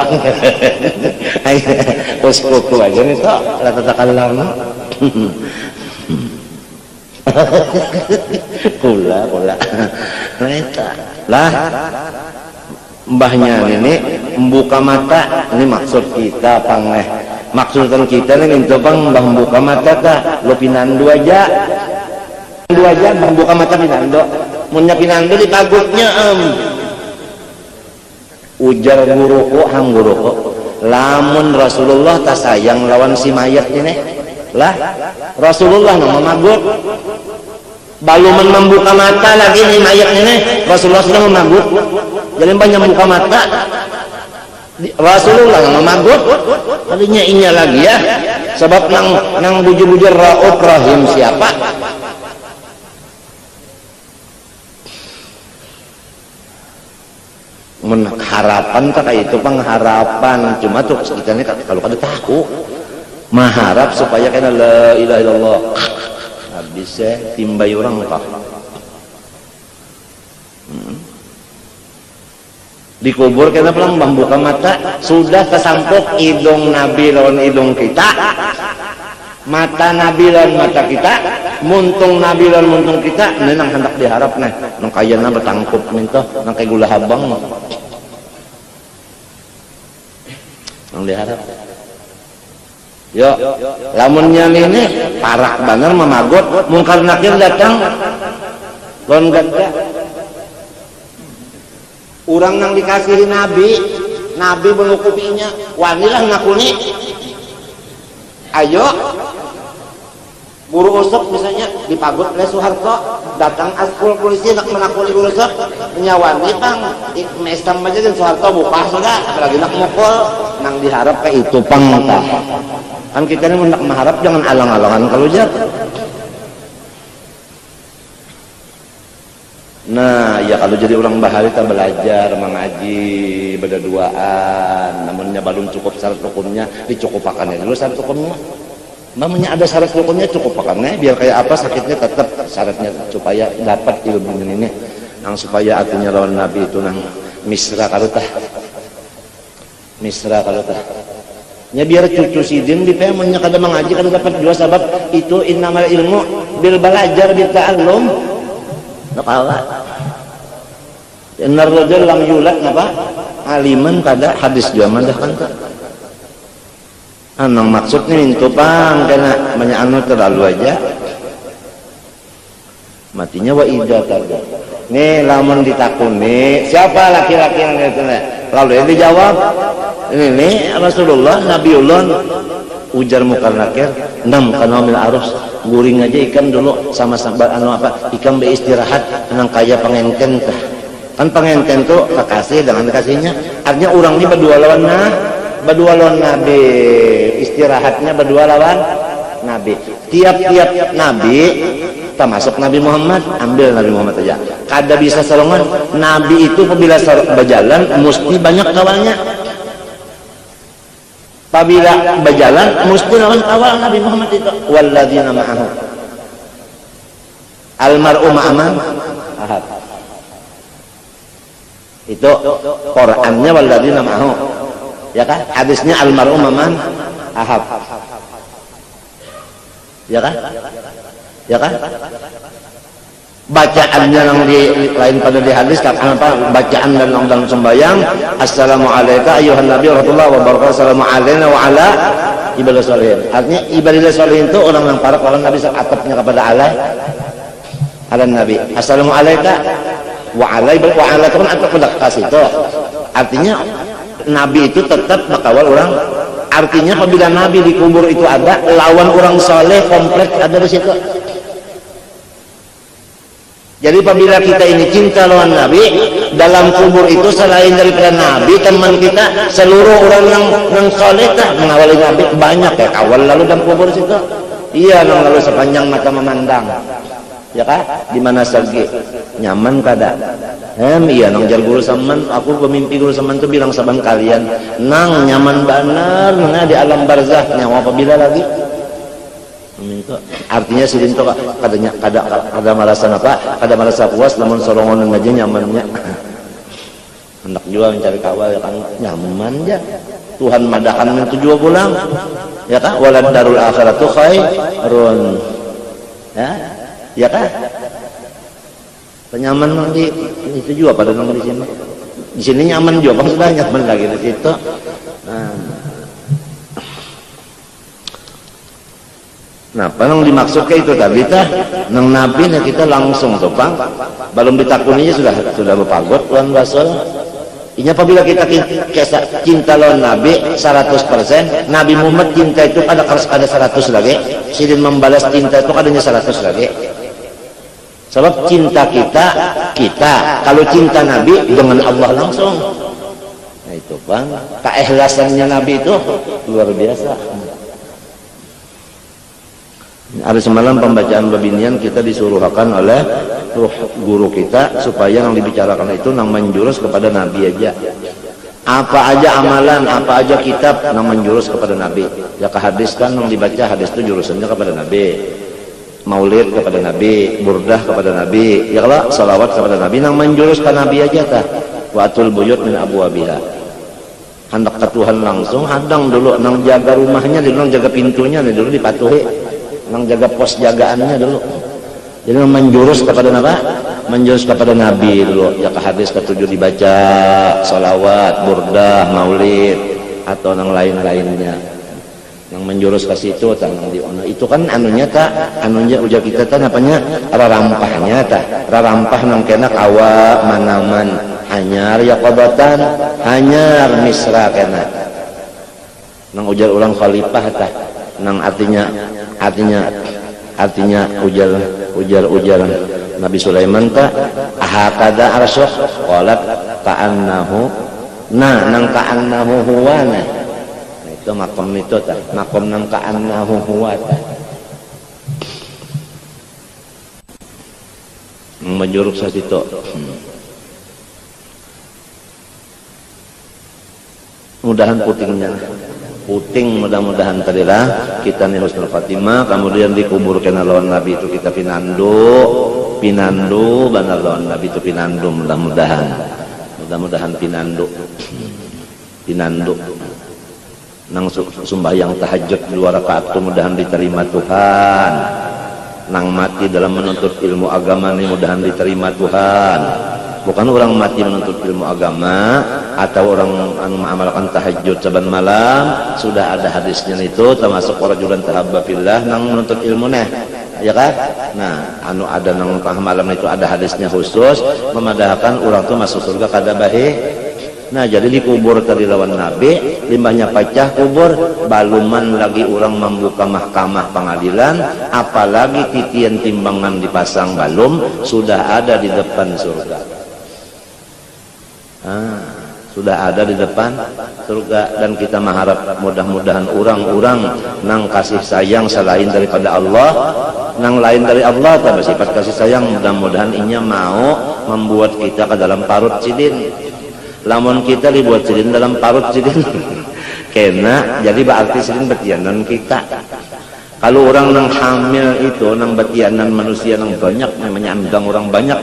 uskuku aja nih toh la tatakallam kula lah mbahnya ini membuka mata ini maksud kita pangeh maksudkan kita nih itu pang mbah membuka mata ta lo pinando aja membuka mata pinando munya pinando di pagutnya ujar guruku hang guruku lamun Rasulullah tak sayang lawan si mayat ini lah Rasulullah nama magut baluman membuka mata lagi nih mayat ini Rasulullah sudah memagut jadi banyak membuka mata Rasulullah nama magut tadinya inya lagi ya sebab nang bujur-bujur Rauf Rahim siapa harapan kayak itu pengharapan cuma tuh kita ini kalau kada tahu mengharap supaya kena la ilaha illallah habis timbai orang kah dikubur kena pelang membuka mata sudah kesampuk hidung Nabi lawan hidung kita mata Nabi lawan mata kita muntung Nabi lawan muntung kita nenang hendak diharap nih nang kayana bertangkup minta nang kay gula habang nang diharap yo lamunnya ini parah bener memagot mungkar nakir datang lawan ganda orang nang dikasihi Nabi menukupinya wanilah ngakuni ayo buru usap misalnya dipagut oleh Soeharto datang askul polisi nak menakuli buru usap menyawani pang mesam aja dan Soeharto buka sudah apalagi nak mukul nang diharap kayak itu pang kan kita ini hendak mengharap jangan alang-alangan kalau jatuh. Nah ya kalau jadi orang bahari kita belajar mengaji berduaan namunnya belum cukup syarat rukunnya dicukupakannya dulu syarat rukunnya namanya ada syarat rukunnya cukupakannya biar kayak apa sakitnya tetap syaratnya supaya dapat ilmu ini yang supaya artinya lawan Nabi itu nang misra kalutah nya biar cucu sidin di pemennya kada mengaji kada dapat dua sebab itu innamal ilmu bil belajar bil ta'allum naqala innar rajul lam yulad apa aliman kada hadis juga mah kan anang maksudnya itu pang kena banyak anu terlalu aja matinya wa idza tada nih lamun ditakuni siapa laki-laki yang itu lalu yang dijawab ini Rasulullah Nabiullah ujar mukar nakir 6 kanomil arus guring aja ikan dulu sama-sama anu apa ikan beristirahat nang kaya pengenten kan pengenten tuh kekasih dengan kasihnya artinya orang ini berdua lawan Nabi istirahatnya berdua lawan Nabi tiap-tiap Nabi termasuk Nabi Muhammad ambil Nabi Muhammad aja kada bisa salongan Nabi itu apabila berjalan mesti banyak kawannya apabila berjalan mesti lawan awal Nabi Muhammad itu walladzina ma'ahu almar'u ma'aman ahad itu Qur'annya walladzina ma'ahu ya kan hadisnya almar'u ma'aman ahad ya kan bacaannya yang lain pada di hadis apa bacaan dan dalam sembahyang assalamualaikum ayuhan nabi warahmatullahi wabarakatuh assalamu alaina wa ala ibadah sholihin artinya ibadah sholihin itu orang yang para orang nabi atapnya kepada Allah ala nabi assalamualaikum wa ala itu kan atap pada kasih itu artinya nabi itu tetap bakawal orang artinya apabila nabi dikubur itu ada lawan orang soleh kompleks ada di situ. Jadi apabila kita ini cinta lawan Nabi dalam kubur itu selain daripada Nabi teman kita seluruh orang yang soleh mengawali Nabi banyak ya kawal lalu dalam kubur situ iya lalu sepanjang mata memandang ya kan di mana sagi nyaman kada iya nang jar guru saman aku pemimpi guru saman tuh bilang saban kalian nang nyaman benar nang di alam barzah nyawa apabila lagi artinya sidin tuh kada merasa apa kada merasa puas namun sorongan aja nyamannya hendak juga mencari kawal ya kan nyaman ya Tuhan madahan men tujuh pulang ya kan walad darul akhiratu khairun ya kan nyaman di itu juga pada nomor di sini nyaman juga bang sudah nyaman lagi di situ. Nah, panang dimaksud ke itu tadi tah nang nabi na kita langsung tuh bang belum ditakuninya sudah berpagot tuan Rasul. Ini apabila kita cinta lawan Nabi 100%, Nabi Muhammad cinta itu ada 100 lagi, sidin membalas cinta itu adanya 100 lagi. Sebab cinta kita kalau cinta Nabi dengan Allah langsung. Nah itu bang, keikhlasannya Nabi itu luar biasa. Hari semalam pembacaan babinian kita disuruhkan oleh guru kita supaya yang dibicarakan itu nang menjurus kepada Nabi aja. Apa aja amalan, apa aja kitab nang menjurus kepada Nabi. Ya ke hadis kan yang dibaca hadis itu jurusannya kepada Nabi. Maulid kepada Nabi, burdah kepada Nabi, ya kalau salawat kepada Nabi nang menjurus ke Nabi aja tah. Wa atul buyut min abwabiha. Hendak ke Tuhan langsung hadang dulu nang jaga rumahnya dulu, nang jaga pintunya dulu dipatuhi. Nang jaga pos jagaannya dulu. Jadi menjurus kepada apa? Menjurus kepada Nabi dulu. Ya ke hadis ke-7 dibaca, salawat, burdah, maulid atau nang lain-lainnya. Yang menjurus ke situ tang di ono. Itu kan anunya ujar kita napanya rarampahnya rarampah nang kena kawa manaman hanyar yaqabatan hanyar misra kena. Nang ujar ulang khalifah nang artinya ujar Nabi Sulaiman ahakada arsyuh qalat ka'annahu nang ka'annahu huwa itu makom itu makom nang ka'annahu huwa menjuruk sa situ. Mudahan puting mudah-mudahan tadilah kita nih husnul khatimah, kemudian dikuburkan lawan Nabi itu kita pinandu benar lawan Nabi itu pinandu, mudah-mudahan pinandu nang sembahyang tahajud 2 rakaat itu mudahan diterima Tuhan, nang mati dalam menuntut ilmu agama ini mudahan diterima Tuhan. Bukan orang mati menuntut ilmu agama atau orang mengamalkan tahajud saban malam, sudah ada hadisnya itu termasuk rajulan tahabba fillah nang menuntut ilmu ya kan. Nah ada nang tengah malam itu ada hadisnya khusus memadahkan orang itu masuk surga kada bahe. Nah jadi dikubur tadi lawan Nabi, limbahnya pecah kubur, baluman lagi orang membuka mahkamah pengadilan, apalagi titian timbangan dipasang balum, sudah ada di depan surga. Sudah ada di depan surga. Dan kita mengharap mudah-mudahan orang-orang nang kasih sayang selain daripada Allah, nang lain dari Allah tapi sifat kasih sayang, mudah-mudahan inya mau membuat kita ke dalam parut sidin. Lamun kita dibuat sidin dalam parut sidin kena jadi berarti sidin betianan kita. Kalau orang nang hamil itu nang betianan manusia nang banyak namanya andang orang banyak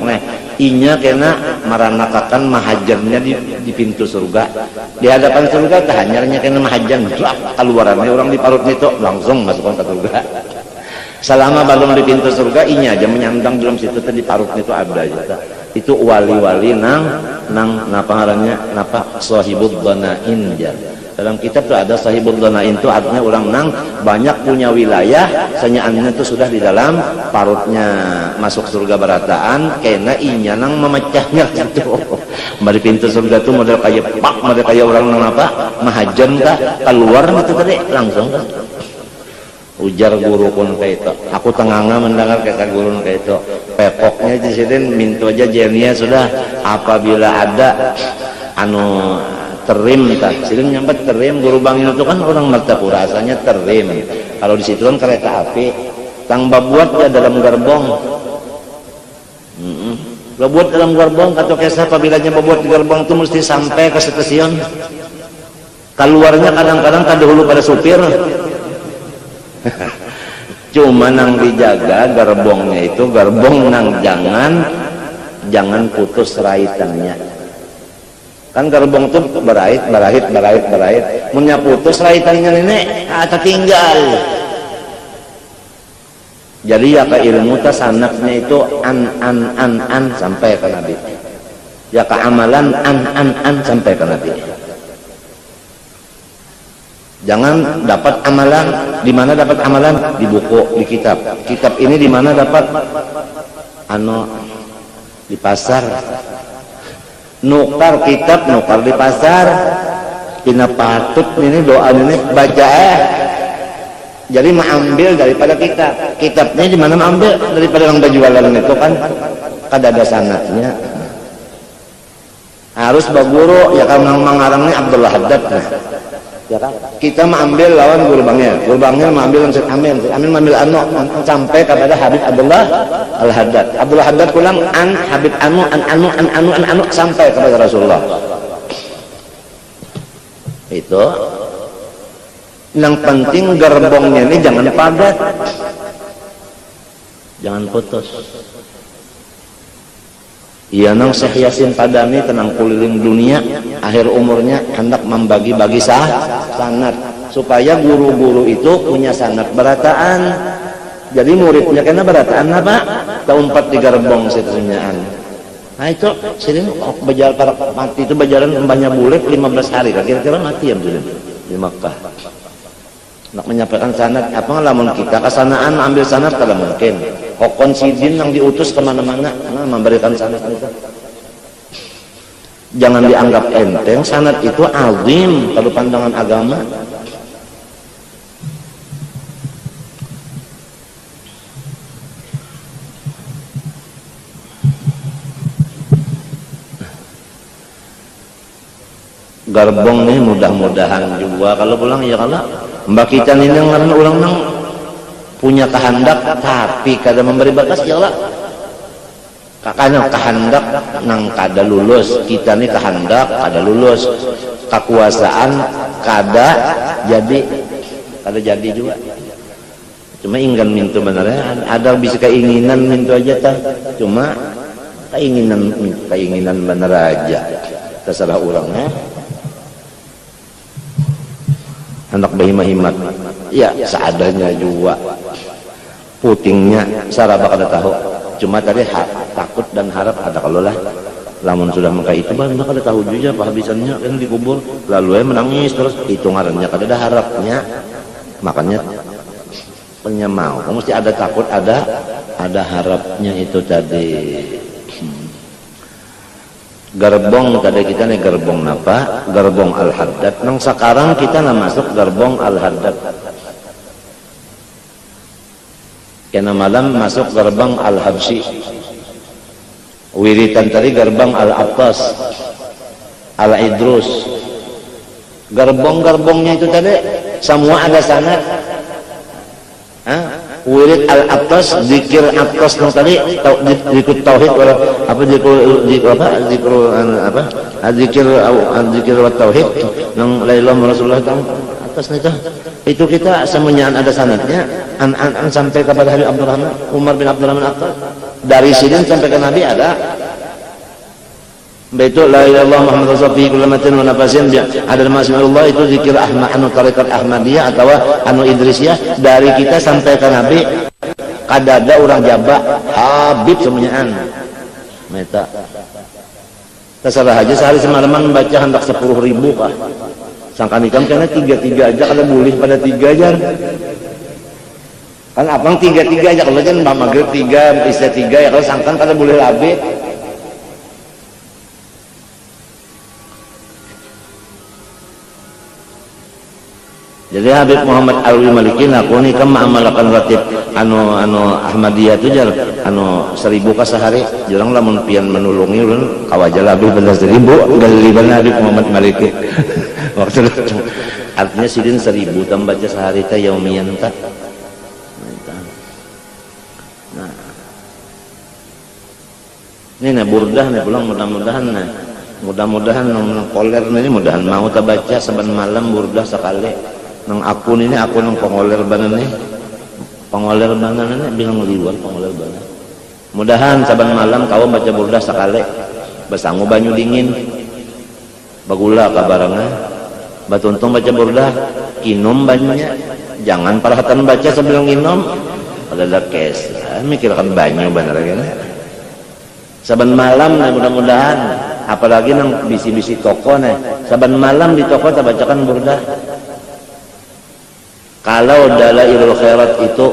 inya kena meranakakan mahajannya di pintu surga, di hadapan surga hanyarnya kena mahajan keluarannya orang di parut itu langsung masukkan ke surga. Selama belum di pintu surga inya aja menyandang dalam situ di parut itu ada aja. Itu wali-wali nang napa ngarannya napa sahibud dhanain. Dalam kitab itu ada sahibul dhanain itu artinya orang nang banyak punya wilayah, senyaannya itu sudah di dalam parutnya masuk surga barataan, kena inya nang memecahnya gitu. Dari pintu surga itu model kayak orang nang apa mahajan kah keluar itu tadi langsung kan. Ujar guru pun kayak itu. Aku tenganga mendengar kata guru kayak itu. Pepoknya di sini minta aja jenia sudah apabila ada terim silin nyampe terim guru bangil itu kan orang Martapura asalnya terim. Kalau di situ kan kereta api tang babuatnya dalam gerbong. Babuat dalam gerbong atau kisah apabila babuat di gerbong itu mesti sampai ke stasiun. Keluarnya kadang-kadang tak dahulu pada supir. Cuma nang dijaga gerbongnya itu gerbong nang jangan putus raitannya. Kan gerbong tuh berait munnya putus raitannya nenek atau tinggal. Jadi ya ke ilmu ta sanadnya itu an sampai ke Nabi. Ya ke amalan an sampai ke Nabi. Jangan dapat amalan, di mana dapat amalan? Di buku, di kitab. Kitab ini di mana dapat? Di pasar. Nukar kitab, nukar di pasar. Pina patut ini doa ini baca Jadi mengambil daripada kitab. Kitabnya di mana mengambil? Daripada yang berjualan itu kan kada ada sanadnya. Harus baguru ya kalau mengarangnya Abdullah Haddad. Ya kan? Kita mengambil lawan guru bangnya mengambil Syekh Amin mengambil sampai kepada Habib Abdullah Al-Haddad. Abdullah Haddad pulang an Habib an sampai kepada Rasulullah. Itu yang penting gerbongnya ini jangan padat, jangan putus. Iya nang Syekh Yasin Padami tenang keliling dunia, akhir umurnya hendak membagi-bagi sanad supaya guru-guru itu punya sanad berataan. Jadi muridnya kena berataan apa? Tahun 4 di gerbong seterusnyaan. Nah itu sering berjalan para mati itu berjalan banyak bulan 15 hari kira-kira mati ya di Makkah. Nak menyampaikan sanad apa ngalamun kita kesanaan ambil sanad kada mungkin. Kokon sidin yang diutus kemana-mana memberikan sanad itu. Jangan dianggap enteng, sanad itu azim kalau pandangan agama. Gerbong nih mudah-mudahan juga kalau pulang ya kalau mbak kita ini karena ulang nang punya kehendak tapi kada memberi batas ya Allah kakaknya kehendak nang kada lulus kita nih kehendak kada lulus kekuasaan kada jadi juga cuma ingin mintu benernya ada bisa keinginan mintu aja ta cuma keinginan bener aja terserah orangnya hendak berhimat ya seadanya juga putingnya saraba kada tahu cuma tadi takut dan harap ada kalau lah lamun sudah mengkai itu bah kada tahu juga penghabisannya kan dikubur lalu menangis terus itu ngarannya kada ada harapnya makanya penyemau mesti ada takut ada harapnya itu tadi. Gerbong tadi kita nih gerbong apa? Gerbong Al-Haddad. Nang sekarang kita masuk gerbong Al-Haddad. Kena malam masuk gerbang Al-Habsyi. Wiritan tadi gerbang Al-Attas, Al-Idrus. Gerbong-gerbongnya itu tadi semua ada sanad. Wirid al-atas, zikir atas nang tadi zikir tauhid apa zikir wa tauhid nang la ilaha Rasulullah atas itu kita semuanya ada sanadnya an sampai kepada Habib Abdurrahman Umar bin Abdurrahman Attas dari sini sampai ke Nabi ada Baitul la ilaha illallah Muhammad Rasulullah fi kulli matin wa nafasin ada masma'ullah itu zikir Ahmad anu tariqat Ahmadiyah atau anu Idrisiyah dari kita sampai ke Nabi kada ada orang Jawa Habib semuanya meta terserah aja sehari semalaman baca hendak 10.000 kah sangkan ikam karena 3 aja kada boleh pada 3 aja kan abang 3 aja kalau kan maghrib 3 isya 3 ya kalau sangkan kada boleh labih. Jadi Habib Muhammad Alwi Malikin aku ni kan mengamalkan ratib anu Ahmadiyah tu jar anu 1000 ka sehari jarang lamun pian menulungi ulun kawajal lebih bener 1000 galibana Habib Muhammad Malikin waktu artinya sidin 1000 tambah baca sehari teh yaumian ta nah ini burdah nih pulang mudah-mudahan nang koler ini mudahan mau ta baca saban malam burdah sekali nang akun ini aku nang pengoler banan nih bilang liwat pengoler banan mudahan saban malam kau baca burdah sekali besangu banyu dingin bagula kabarangna batuntung baca burdah inum banyak jangan parahatan baca sebelum inum ada kes mikirkan banyak bener kan saban malam nah, mudah-mudahan apalagi nang bisi-bisi toko nih saban malam di toko tak bacakan burdah. Kalau dalailul khairat itu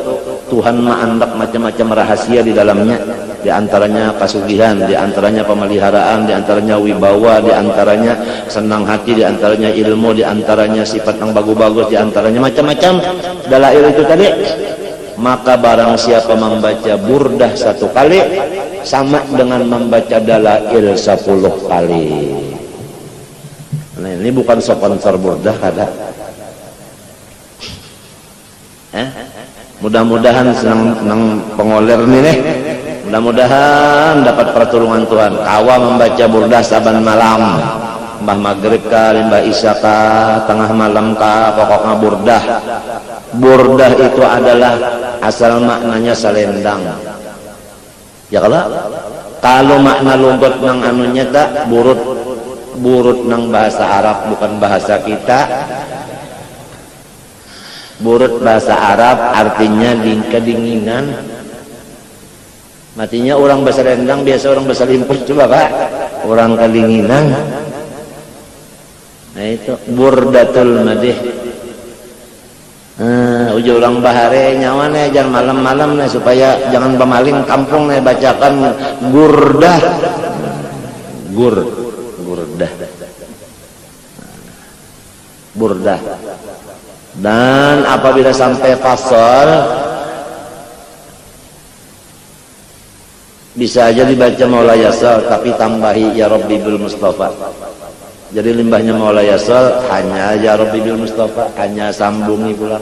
Tuhan mengandak macam-macam rahasia di dalamnya, di antaranya kasugihan, di antaranya pemeliharaan, di antaranya wibawa, di antaranya senang hati, di antaranya ilmu, di antaranya sifat yang bagus-bagus, di antaranya macam-macam dalail itu tadi. Maka barang siapa membaca burdah 1 kali sama dengan membaca dalail 10 kali. Nah, ini bukan sponsor burdah kada. Mudah-mudahan senang pengoler nih mudah-mudahan dapat pertolongan Tuhan. Kawa membaca burdah saban malam, mbah maghrib ka, mbah isya ka, tengah malam ka, pokoknya burdah. Burdah itu adalah asal maknanya selendang. Ya kalau makna lugat nang anunya tak burut nang bahasa Arab bukan bahasa kita. Burut bahasa Arab artinya kedinginan. Matinya orang bahasa rendang biasa orang bahasa limpus coba Pak. Orang kedinginan. Nah itu burdatul madih. Ujung orang bahare nyawa nih jangan malam-malam nih supaya jangan pemaling kampung nih bacakan burdah. Burdah. Dan apabila sampai fasal bisa aja dibaca Maula Yasal tapi tambahi ya Rabbi bil Mustafa. Jadi limbahnya Maula Yasal hanya ya Rabbi bil Mustafa, hanya sambungi pulang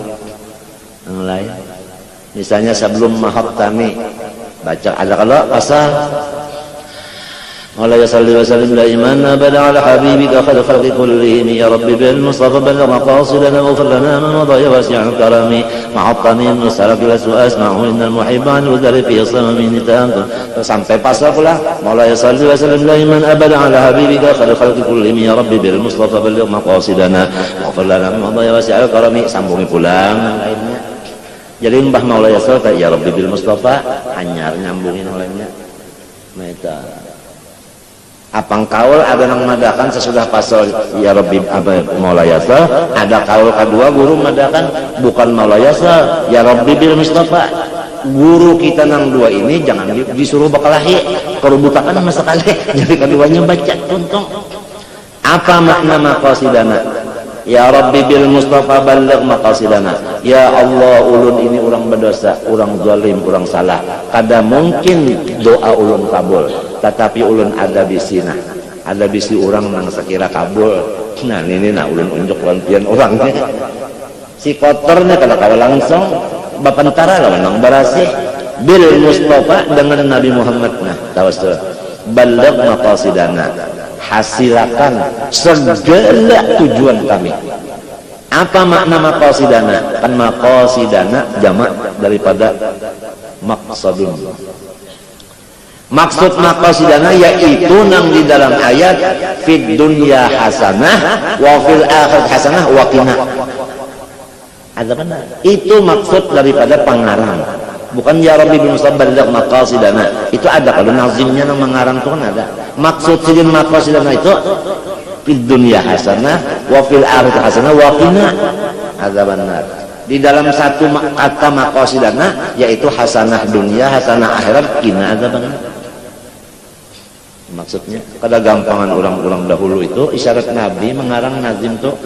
yang lain. Misalnya sebelum mahattami baca ada kalau asal Maula Yasal wa sallim daiman abada ala habibika khair khalqi kullihim ya Rabbi bil Mustafa balagh maqasidana wa ighfir lana man wadaya wasi'al karami mahattami nusalak wa asma'u innal muhibban wa dzari fi samamin ta'antum sampai pasal pula Maula Yasal wa sallim daiman abada ala habibika khair khalqi kullihim ya Rabbi bil Mustafa balagh maqasidana wa ighfir lana man wadaya wasi'al karami sambungi pulang lainnya. Jadi mbah Maula Yasal ya Rabbi bil Mustafa hanyar nyambungin lainnya. Meta apang kaul ada nang madakan sesudah pasal ya Rabbi Maula Yasal, ada kaul kedua guru madakan bukan Maula Yasal ya Rabbi bil Mustafa. Guru kita nang dua ini jangan disuruh bakalahi kerubutakan sama sekali. Jadi keduanya baca tuntung. Apa makna maqasidana? Ya Rabbi bil Mustafa balagh maqasidana. Ya Allah ulun ini orang berdosa, orang zalim, orang salah. Kada mungkin doa ulun kabul. Tetapi ulun ada bisina, ada bisi orang nang sekira kabul. Nah ini nah ulun unjuk lantian orangnya. Si kotornya kalau kau langsung bapantara lawan nang barasi bil Mustafa dengan Nabi Muhammad. Nah tawasul balagh maqasidana, hasilakan segala tujuan kami. Apa makna maqasidana? Kan maqasidana jamak daripada maqsadun. Maksud maqasidana yaitu nang di dalam ayat fid dunya hasanah wa fil akhirati hasanah wa qina. Ada benar. Itu maksud daripada pengarang. Bukan ya Rabbi bil Mustafa balagh maqasidana. Itu ada kalau nazimnya nang mengarang itu kan ada. Maksud sidin maqasidana itu fid dunya hasanah wa fil akhirati hasanah wa qina. Ada benar. Di dalam satu kata maqasidana yaitu hasanah dunia, hasanah akhirat, qina ada benar. Maksudnya kada gampangan orang-orang dahulu itu isyarat Nabi mengarang nazim tuh.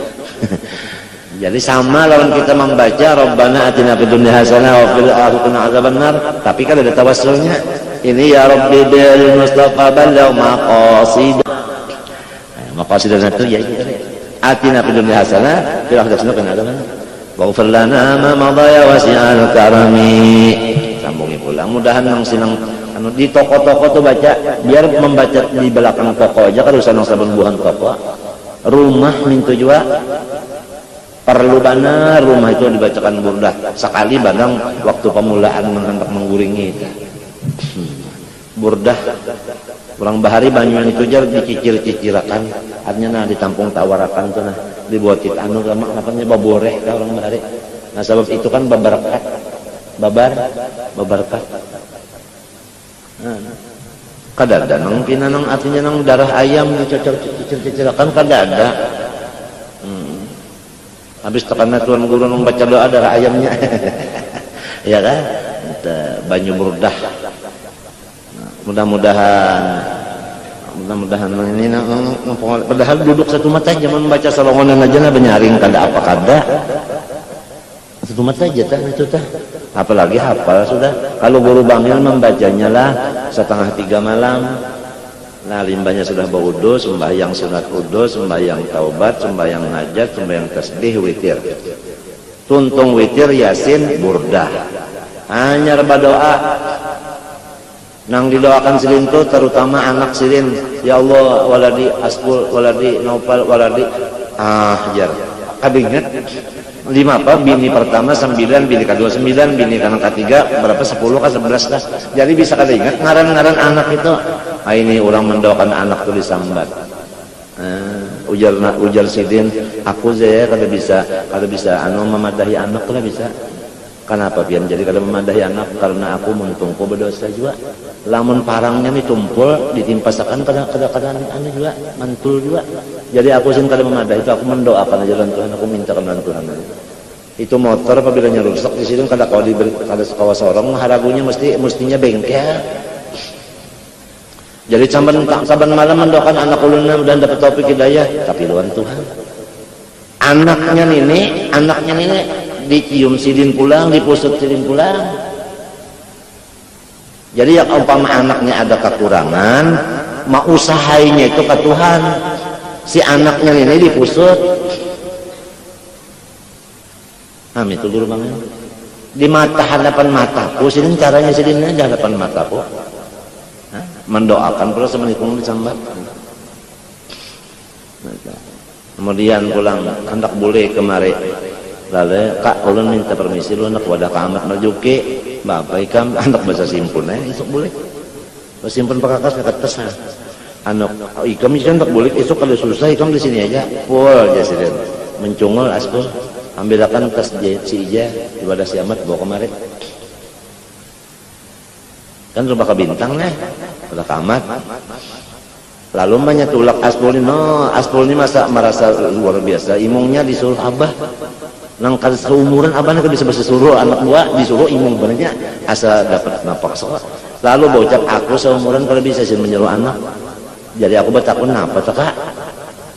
Jadi sama lawan kita membaca Rabbana atina fid dunya hasanah wa fil akhirati adzabannar, tapi kan ada tawassulnya. Ini ya Rabbi bil Mustafa balagh maqasid. Maqasidana itu ya itu. Atina fid dunya hasanah fil akhirati adzabannar. Wa ighfir lana ma madaya wasi'al karami. Sambungi pulang. Mudahan nang sinang di toko-toko tuh baca biar membaca di belakang toko aja kan urusan sabun buhan toko. Rumah mintu juga perlu benar rumah itu dibacakan burdah sekali badang waktu pemulaan hendak mengguringi burdah Orang bahari Banyuwangi itu jar dicicir-cicirakan, artinya nah ditampung tawarakan tuh nah dibuatin anu lama namanya baboreh ka orang bahari. Nah sebab itu kan babarkat, babarkat. Nah, kadada nang pinanang artinya nang darah ayam dicicir-cicirakan kadada. Habis tekanna tuan guru nang baca doa darah ayamnya. Ya kan? Banyu Burdah. Mudah-mudahan ini padahal duduk satu mata zaman membaca salongonan aja lah benyaring kada apa kada satu mata aja tah itu tah apalagi hafal sudah. Kalau guru bangil membacanya lah 2:30 malam. Nah limbahnya sudah baudo, sembahyang sunat udo, sembahyang taubat, sembahyang hajat, sembahyang tasbih, witir, tuntung witir, yasin, burdah, hanya berdoa. Nang didoakan silin tuh terutama anak silin, ya Allah waladi asbul waladi naufal waladi jar kabinget 5 apa bini pertama 9 bini kedua 9 bini kanan ketiga berapa 10 ke 11 lah. Jadi bisa kada ingat ngaran-ngaran anak itu. Ini orang mendoakan anak tuh disambat. Ujar sidin aku saya kada bisa anu memadahi anak kada bisa. Kenapa pian jadi kada memadahi anak? Karena aku menunggu berdosa juga. Lamun parangnya nih tumpul ditimpasakan kadang-kadang anu juga mantul juga. Jadi aku sin kada memadahi itu aku mendoakan aja Tuhan, aku minta kenan Tuhan. Itu motor apabila rusak di situ kada sekawa sorong haragunya mestinya bengkel. Jadi saban malam mendoakan anak ulun dan dapat taufik hidayah tapi luan Tuhan. Anaknya ini dicium sidin pulang, dipusut sidin pulang. Jadi yang umpama anaknya ada kekurangan, mau usahainya itu ke Tuhan. Si anaknya ini dipusut. Itu guru bang. Di hadapan mataku, sidin caranya sidinnya di hadapan mataku. Mendoakan pula semenikung disambat. Kemudian pulang, hendak boleh kemari. Lalu kak ulun minta permisi lu anak wadah kamat merjuki bapak ikam anak bahasa simpun isuk boleh bahasa simpun pakakas dekat pesan anak ikam kan tak boleh isuk kalau susah ikam di sini aja full jasiden mencungol aspul ambilkan tas si ija ibadah siamat bawa kemarin kan rumah ke bintang wadah kamat lalu menyetulak aspul ini merasa luar biasa imungnya disuruh abah nang kada seumuran abang kan bisa bersuruh anak gua disuruh imung benernya asa dapat napak soal lalu bocap aku seumuran kalau bisa sih menyuruh anak jadi aku bertakun apa kak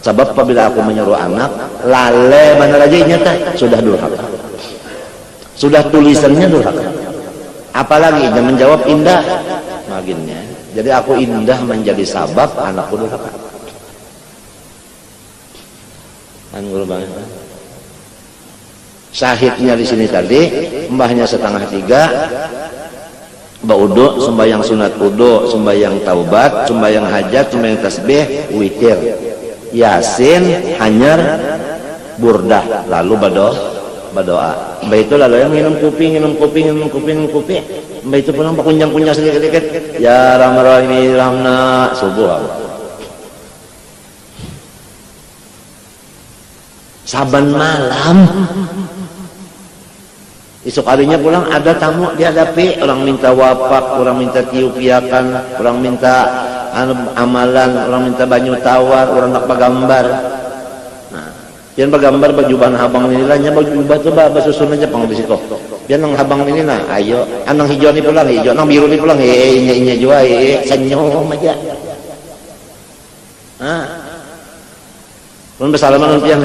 sebab apabila aku menyuruh anak lale mana aja nyata sudah durhaka sudah tulisannya durhaka apalagi dia menjawab indah maginnya jadi aku indah menjadi sabab anakku durhaka kan guru banget syahidnya di sini tadi mbahnya 2:30 baudo sembahyang sunat udo sembahyang taubat sembahyang hajat sembahyang tasbih witir yasin hanyar burdah lalu berdoa mbah itu lalu yang minum kopi mbah itu pulang pakunjang sedikit ya rahmani rahmna subuh saban malam esok harinya pulang ada tamu dihadapi orang minta wafak, orang minta tiupiakan, orang minta amalan, orang minta banyu tawar, orang nak bergambar. Nah, yang bergambar bajuban habang ini lah, baju batu susun aja pang di situ. Biar nang habang ini nah, ayo, anang hijau ni pulang hijau, nang biru ni pulang, inya juga, senyum aja. Belum bersalaman nanti yang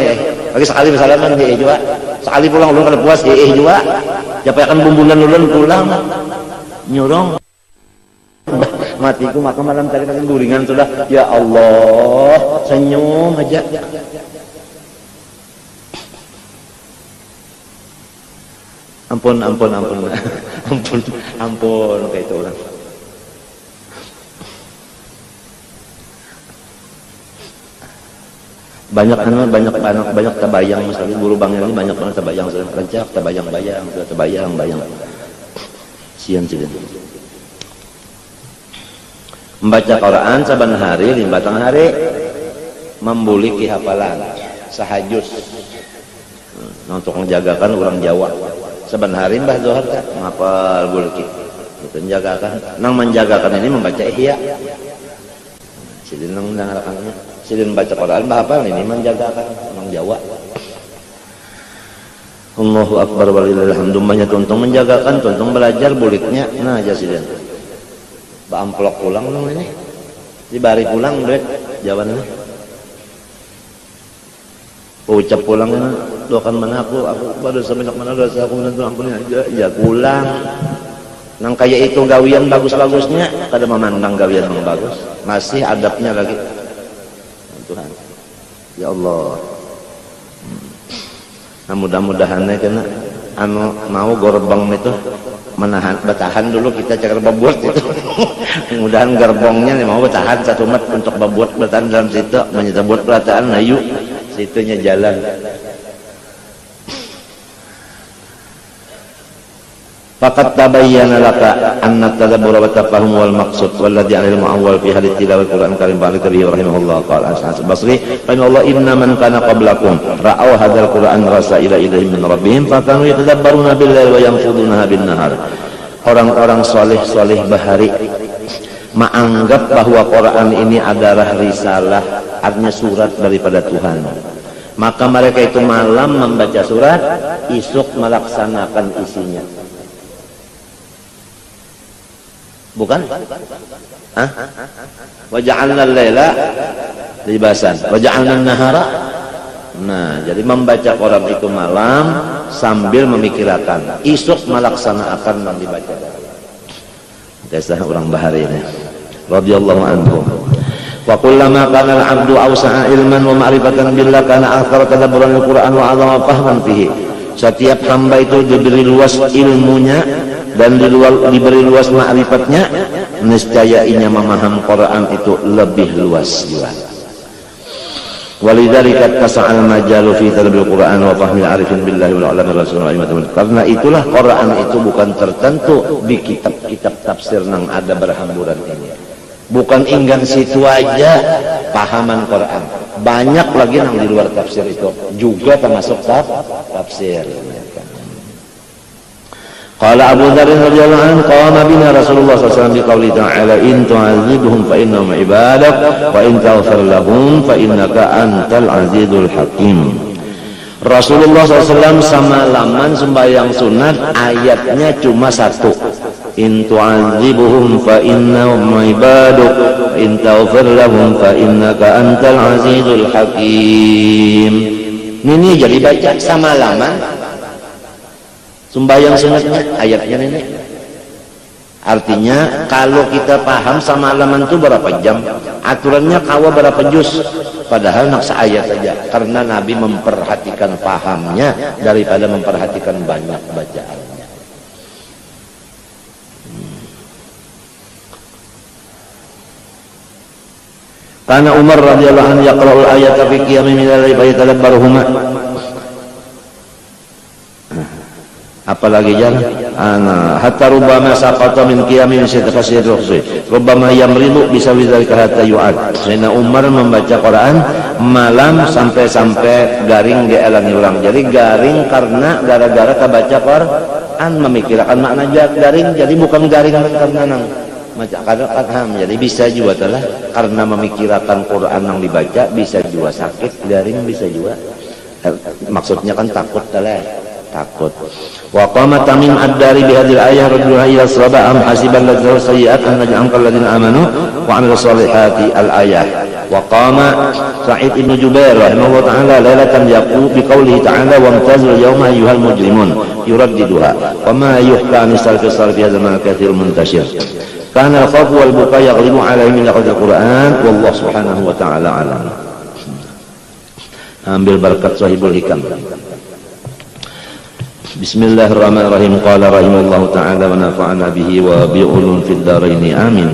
lagi sekali bersalaman juga sekali pulang ulun kada puas juga siapa akan bumbulan ulun pulang nyurong matiku maka malam tadi guringan sudah ya Allah senyum aja ampun kayak itu orang banyak tabayang misalnya guru bangil ini banyak banget tabayang rencak tabayang sian Membaca Quran saban hari 5 hari membuliki hafalan sahajus untuk menjagakan orang Jawa saban hari Mbah Zohar kan ngapal buliki itu menjagakan nang menjagakan ini membaca ihya silin nang ngarakannya silin baca Quran Mbah hafal ini menjagakan orang Jawa. Allahu akbar walillahil hamdu banyak tuntung menjagakan tuntung belajar buliknya nah aja silin ba amplok pulang nang ini dibari pulang duit jawabannya ucap pulang doakan mana aku baru semenjak mana dosa aku nanti ampuni aja ya pulang nang kayak itu gawian bagus-bagusnya kada memandang gawian yang bagus masih adabnya lagi Tuhan ya Allah. Nah, mudah-mudahan kena anu mau gerbong itu menahan bertahan dulu kita cakar babuat itu mudahan gerbongnya mau bertahan satu mat untuk babuat bertahan dalam situ menyita buat perataan ayu situnya jalan. Faqad tabayyana laka anna tadabbura wa tafahum wal maqsud walladhi 'ala al-mu'awwal fi hadhihi tilawat Qur'an karim ba'da kabihi rahimahullah qala Hasan Basri fa inna Allah inna man kana qablakum ra'aw hadzal Qur'an rasaila ilaihim min rabbihim fa kanu yatadabbaruna bil-laili wa yanfudunaha bin-nahar. Orang-orang saleh bahari menganggap bahwa Quran ini adalah risalah artinya surat daripada Tuhan. Maka mereka itu malam membaca surat, isuk melaksanakan isinya. Bukan? Hah? Wa ja'alna al-laila libasan wa ja'alna an-nahara. Nah, jadi membaca Quran itu malam sambil memikirkan, isuk melaksanakan yang dibaca. Dasar orang bahari ini. Radhiyallahu anhu. Wa kullama kana al-'abdu awsa'a ilman wa ma'rifatan billah kana akthara tadabburan al-Qur'an wa 'azama fahman fihi. Setiap hamba itu diberi luas ilmunya dan diberi luas ma'rifatnya, niscaya ianya memaham Quran itu lebih luas juga. Walidzalika tasa'al majalu fi tadabburil Quran wa fahmil arifin billahi wal ulama rasulullah. Karena itulah Quran itu bukan tertentu di kitab-kitab tafsir nang ada berhamburan ini. Bukan inggan situ aja pahaman Quran. Banyak lagi yang di luar tafsir itu juga termasuk tafsir. Qala Abu Dzar radhiyallahu anhu qama bina Rasulullah sallallahu alaihi wasallam biqauli ta'ala in tu'adzibhum fa innahum ibadak wa in taghfir lahum fa innaka antal azizul hakim. Rasulullah SAW semalaman sembahyang sunat ayatnya cuma satu, in tu'adzibhum fa innahum ibaduk wa in taghfir lahum fa innaka antal azizul hakim. Ini jadi baca semalaman sembahyang sunatnya ayatnya ini. Artinya kalau kita paham semalaman itu berapa jam, aturannya kawa berapa juz, padahal naksa ayat saja, karena Nabi memperhatikan pahamnya daripada memperhatikan banyak bacaannya. Karena Umar radhiyallahu anhu yaqra'ul ayata fi qiyamin min al-laili fa yatadabbaruhuma. Apalagi jalan hatta rubbama saqata min qiyamin syatafasir ruhsi rubbama yamridu bisa bidzalika hatta yu'ad. Sayyidina Umar membaca Quran malam sampai garing dielangi ulang. Jadi garing karena gara-gara kebaca Quran memikirkan makna garing, jadi bukan garing karena nang paham. Jadi bisa juga telah karena memikirkan Quran yang dibaca, bisa juga sakit garing, bisa juga maksudnya kan takut telah takut. Wa qama Tamim ad-Dari bi hadhil ayah radhiyallahu ila sahaba am hasiban ladzal sayyi'at an naj'al alladziina amanu wa 'amilus solihati al-ayah. Wa qama Sa'id ibn Jubair rahimahullah ta'ala lailatan yaqulu bi qoulihi ta'ala wa amtazul yawma ayyuhal mujrimun yuraddiduha wa ma yuhka an salfi hadha ma katsirun muntashir. Kana al-khawf wal buka yaghlibu 'alaihi min laqad al-Qur'an wallahu subhanahu wa ta'ala alam. Ambil berkat sahibul hikam. Bismillahirrahmanirrahim. Qala rahimallahu ta'ala wa nafa'ana bihi wa bi'ulum fid dharaini amin.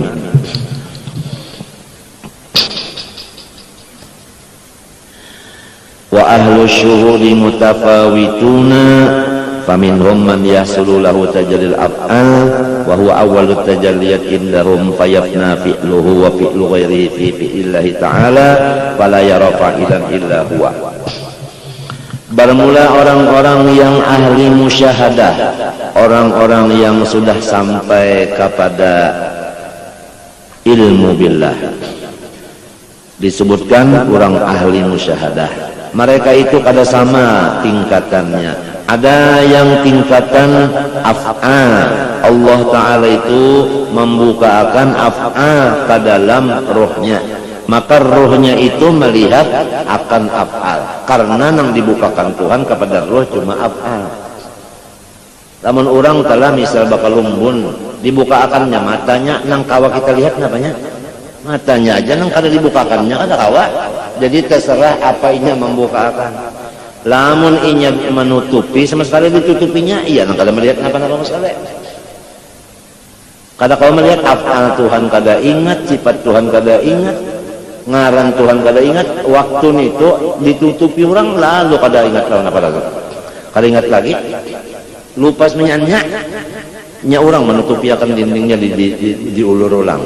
Wa ahlu syuhudi mutafawituna faminhum man yahsulu lahu tajril af'al wa huwa awwalut tajalliyat indahum fayafna fi'luhu wa fi'lu ghairihi fi fi'illahi ta'ala fala yara fa'ilan illa huwa. Bermula orang-orang yang ahli musyahadah, orang-orang yang sudah sampai kepada ilmu billah, disebutkan orang ahli musyahadah. Mereka itu kada sama tingkatannya. Ada yang tingkatan af'al, Allah Ta'ala itu membukakan af'al ke dalam rohnya, maka rohnya itu melihat akan af'al, karena yang dibukakan Tuhan kepada roh cuma af'al. Namun orang telah misal bakal lumbun dibukakannya matanya, nang kawa kita lihat napanya matanya aja nang kada dibukakannya kada kawa. Jadi terserah apa inya membukakan. Lamun inya menutupi sama sekali ditutupinya, iya nang kada melihat apa-apa sekali. Kada kau melihat af'al Tuhan kada ingat, sifat Tuhan kada ingat, ngaran Tuhan kada ingat, waktu itu ditutupi orang lalu kada ingat apa lagi. Kada ingat lagi. Lupas menyanyi nya orang menutupi akan dindingnya diulur ulang.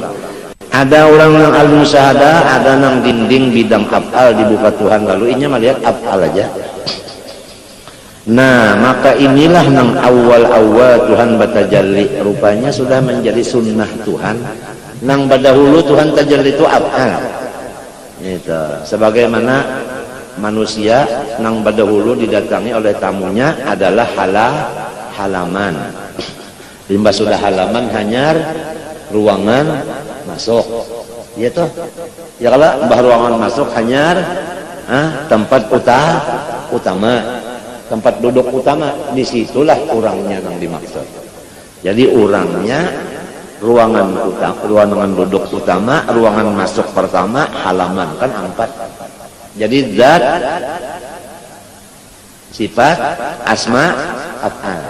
Ada orang yang al-musyahadah, ada nang dinding bidang af'al dibuka Tuhan lalu inya melihat af'al aja. Nah, maka inilah nang awal-awal Tuhan batajalli, rupanya sudah menjadi sunnah Tuhan. Nang badahulu Tuhan tajalli itu af'al. Itu sebagaimana manusia nang badahulu didatangi oleh tamunya adalah halaman. Limbah sudah halaman hanyar ruangan masuk. Iya toh. Ya kalau bah ruangan masuk hanyar tempat utama, tempat duduk utama, disitulah orangnya yang dimaksud. Jadi orangnya ruangan utama, ruangan duduk utama, ruangan masuk pertama, halaman kan 4. Jadi zat, sifat, asma, af'al.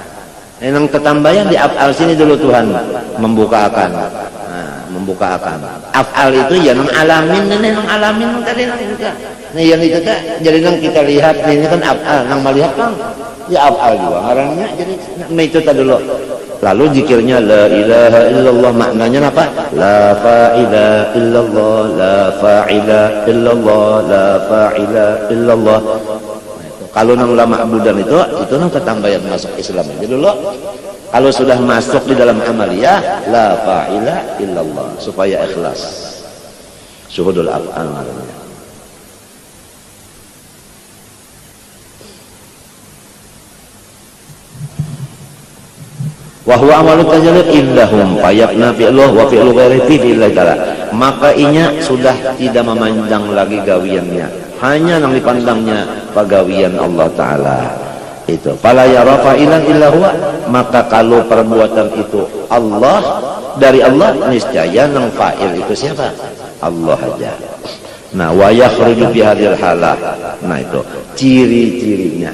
Yang ketambahan di af'al sini dulu Tuhan membukakan. Membukakan af'al itu ya nang alamin, nang alamin tadi nang juga. Nah yang itu kan jadi nang kita lihat ini kan af'al, nang melihat kan ya af'al juga ngarannya. Jadi itu tadi dulu. Lalu zikirnya la ilaha illallah, maknanya apa? La fa'ila illallah, la fa'ila illallah, la fa'ila illallah. Kalau nang ulama abudan itu nang ketambahan masuk Islam. Jadi dulu kalau sudah masuk di dalam amaliyah la fa'ila illallah, supaya ikhlas. Syuhudul af'al namanya. Wa huwa amalu tajallut indahum fayabna fi'luh wa fi'lu ghairihi fi fi'lillahi ta'ala. Maka inya sudah tidak memandang lagi gawiannya, hanya yang dipandangnya pagawian Allah Ta'ala itu. Fala yara fa'ilan illa huwa, maka kalau perbuatan itu Allah, dari Allah, niscaya nang fa'il itu siapa? Allah aja. Nah, wa yakhruju bi hadhil halah. Nah itu ciri-cirinya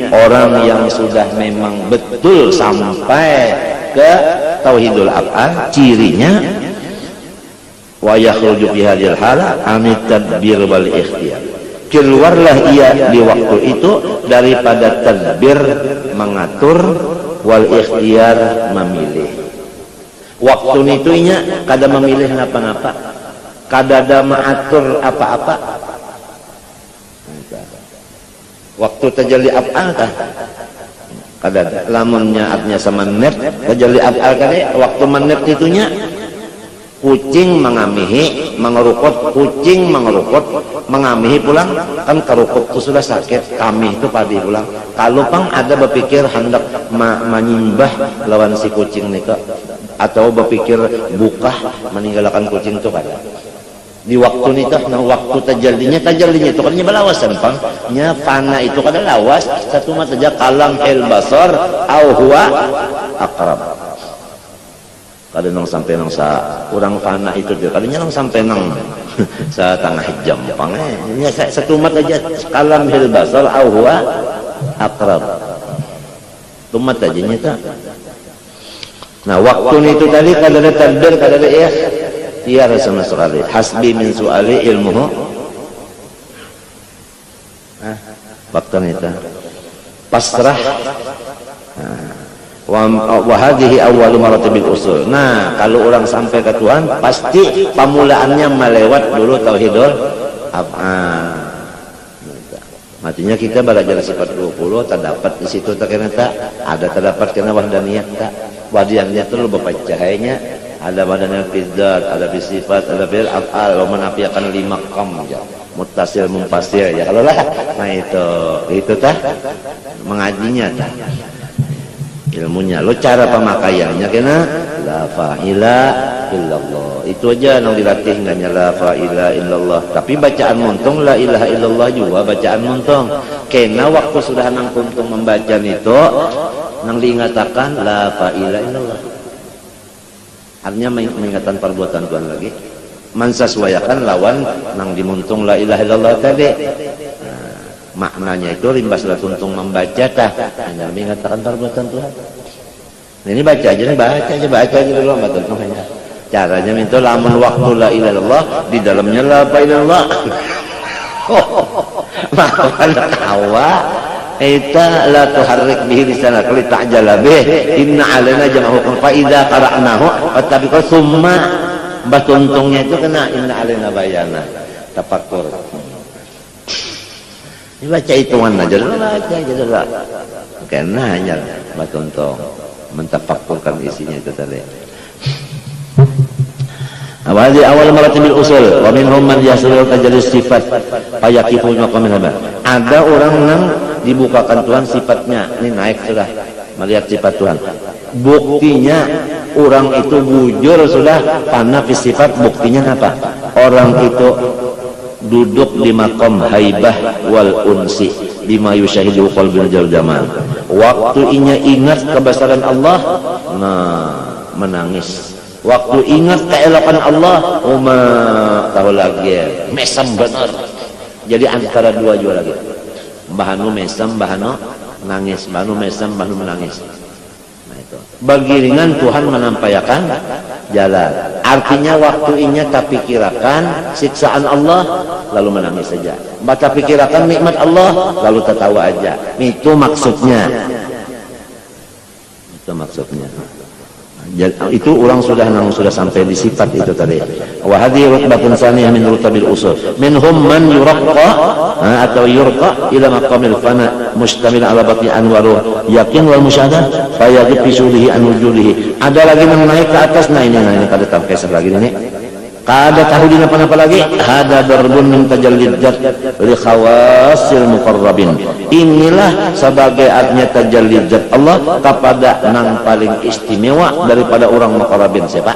orang yang sudah memang betul sampai ke tauhidul af'al, cirinya wa yakhruju bi hadhil halah anit tadbir wal ikhtiyar. Keluarlah ia di waktu itu daripada tadbir mengatur wal ikhtiyar memilih. Waktu itu inya kada memilih napa-napa, kada ada mengatur apa-apa. Waktu tajalli af'al kah? Kada ada. Lamunnya artinya sama net tajalli af'al kali waktu menit itunya kucing mengamihi, mengerukut, kucing mengerukut, mengamihi pulang, kan kerukut itu sudah sakit, kami itu padi pulang. Kalau pang ada berpikir hendak menyimbah lawan si kucing nih kak, atau berpikir buka meninggalkan kucing itu kada. Di waktu itu, nah waktu tajallinya itu kan balawasan pang, nya fana itu kada lawas, satu mata aja kalam el basar, au huwa aqrab. Kada nang sampai nang sa kurang fana itu dia, kadanya nang sampai nang sa tanah jam pange nya satu mat aja kalam hil basar au huwa aqrab, tumat aja nya. Nah waktu itu tadi kada ada tadbir, kada ada ikhtiar sama sekali. Hasbi min su'ali ilmuhu, waktu itu pasrah. wa hadhihi awwalu maratibil usul. Nah, kalau orang sampai ke Tuhan pasti pemulaannya melewat dulu tauhidul af'al. Artinya kita belajar sifat 20 terdapat di situ ternyata ada terdapat kena wahdaniyah tak. Wahdaniyah itu lebih cahayanya ada wahdaniyah fidzat, ada fi sifat, ada fil af'al, wa menafikan 5 maqam ya. Muttasil mumpasil ya kalau lah. Nah itu tah mengajinya tah. Ilmunya lo cara pemakaiannya kena la fa'ila illallah itu aja yang dilatih enggaknya la fa'ila illallah tapi bacaan muntung la ilaha illallah juga bacaan muntung kena waktu sudah nang kuntung membaca itu nang diingatakan la fa'ila illallah artinya mengingatkan perbuatan Tuhan lagi mensesuaikan lawan nang dimuntung la ilaha illallah tadi. Maknanya itu rimbas lah tuntung membaca tah hanya mengatakan perbuatan Tuhan. Nah, ini baca aja dulu betul namanya. Caranya minta lamun waktu la ilaha illallah di dalamnya la illallah. Maka kawa eta la tuharrik bihi lisanaka li ta'jala bih inna alaina jama'u fa idza qara'nahu fattabiqu summa batuntungnya itu kena inna alaina bayana tafakkur. Ini baca hitungan aja dulu lah. Karena hanya batuntong mentafakkurkan isinya itu tadi. Awal maratibil usul wa minhum man yasul tajalli sifat fayaqifu maqamin haba. Ada orang yang dibukakan Tuhan sifatnya, ini naik sudah melihat sifat Tuhan. Buktinya orang itu bujur sudah karena sifat buktinya apa? Orang itu duduk di maqam haibah wal unsi bima yushahidu qalbul jamal. Waktu inya ingat kebesaran Allah, nah menangis. Waktu ingat keelokan Allah, tahu lagi mesem benar. Jadi antara dua juga lagi. Bahanu mesem, bahanu nangis, bahanu mesem, bahanu menangis. Nah itu. Bagiringan Tuhan menampayakan jalan. Artinya waktu inya tak pikirakan siksaan Allah lalu menangis saja. Baca pikirakan nikmat Allah lalu tertawa aja. Itu maksudnya. Itu maksudnya. Itu orang sudah sampai di sifat itu tadi. Wa hadhihi rutbatun tsaniyah min rutabil usul. Minhum man yuraqqa atau yurqa ila maqamil fana mustamil ala batni anwaru yakin wal musyahadah fa yajib fi sulihi an wujudihi. Ada lagi yang naik ke atas. Nah ini kada tahu kayak lagi ini. Kada tahu di apa lagi. Hada darbun min tajallid dzat li khawasil muqarrabin. Inilah sebagai artinya tajallid dzat Allah kepada nang paling istimewa daripada orang muqarrabin. Siapa?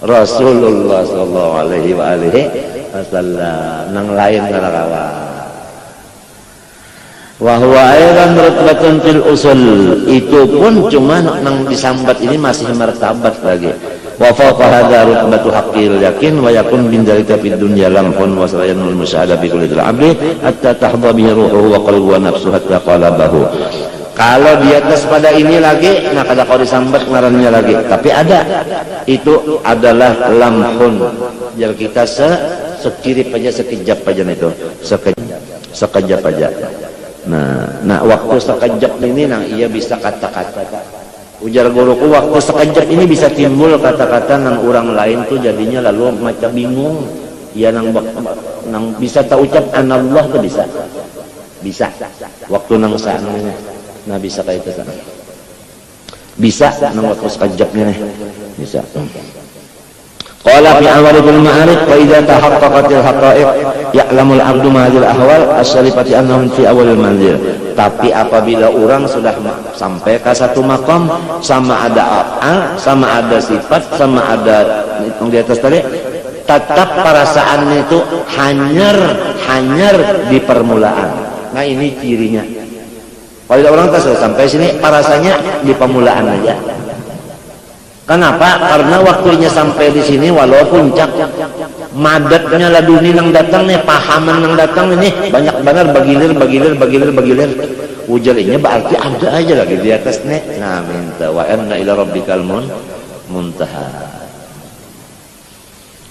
Rasulullah sallallahu alaihi wasallam. Nang lain kada kawan. Wa huwa aidan rutbatun fil usul. Itu pun cuma nang disambat ini masih martabat lagi. Wa fawqa hadza rutbatu haqqil yakin wa yakun min dzalika fid dunya lamhun wa sayanul musyahadah bi kulli abdi hatta tahdha bihi ruhuhu wa qalbuhu wa nafsuhu hatta qalabahu. Kalau di atas pada ini lagi, nah kada kau disambat ngarannya lagi. Tapi ada, itu adalah lamhun. Jadi kita sekirip aja, sekejap aja itu, sekejap aja. Nah waktu sekejap ini, nah ia bisa kata-kata. Ujar guruku waktu sekejap ini bisa timbul kata-kata nang orang lain tuh jadinya lalu macam bingung. Ya nang bisa tak ucap anallah tuh bisa. Waktu nang sana, nah bisa kayak itu sana. Bisa nang waktu sekejapnya nih, bisa. Qala fi awalil ma'arif wa idza tahaqqaqatil haqa'iq ya'lamul 'abdu ma hadhil ahwal as-salifati annahum fi awalil manzil. Tapi apabila orang sudah sampai ke satu maqam, sama ada af'al, sama ada sifat, sama ada yang di atas tadi, tetap perasaannya itu hanyar di permulaan. Nah ini cirinya. Kalau orang sudah sampai sini, perasaannya di permulaan aja. Kenapa? Karena waktunya sampai di sini walaupun puncak madatnya laduni nang datang nih, pahaman nang datang ini banyak benar bagilir. Ujarnya berarti ada aja lagi di atas nih. Nah minta wa anna ila rabbikal muntaha.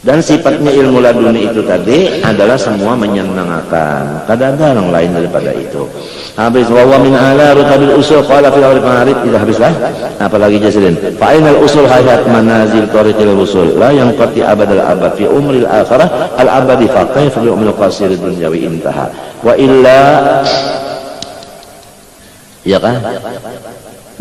Dan sifatnya ilmu laduni itu tadi adalah semua menyenangkan. Kada ada orang lain daripada itu. Habis wa min ala rutabil usul qala fil awal ma'arif idza habislah. Apalagi jasilin. Fa ainal usul hayat manazil tariqil usul la yang qati abadal abad fi umril akhirah al abadi fa kayfa bi umril qasir dunyawi intaha. Wa illa ya kan?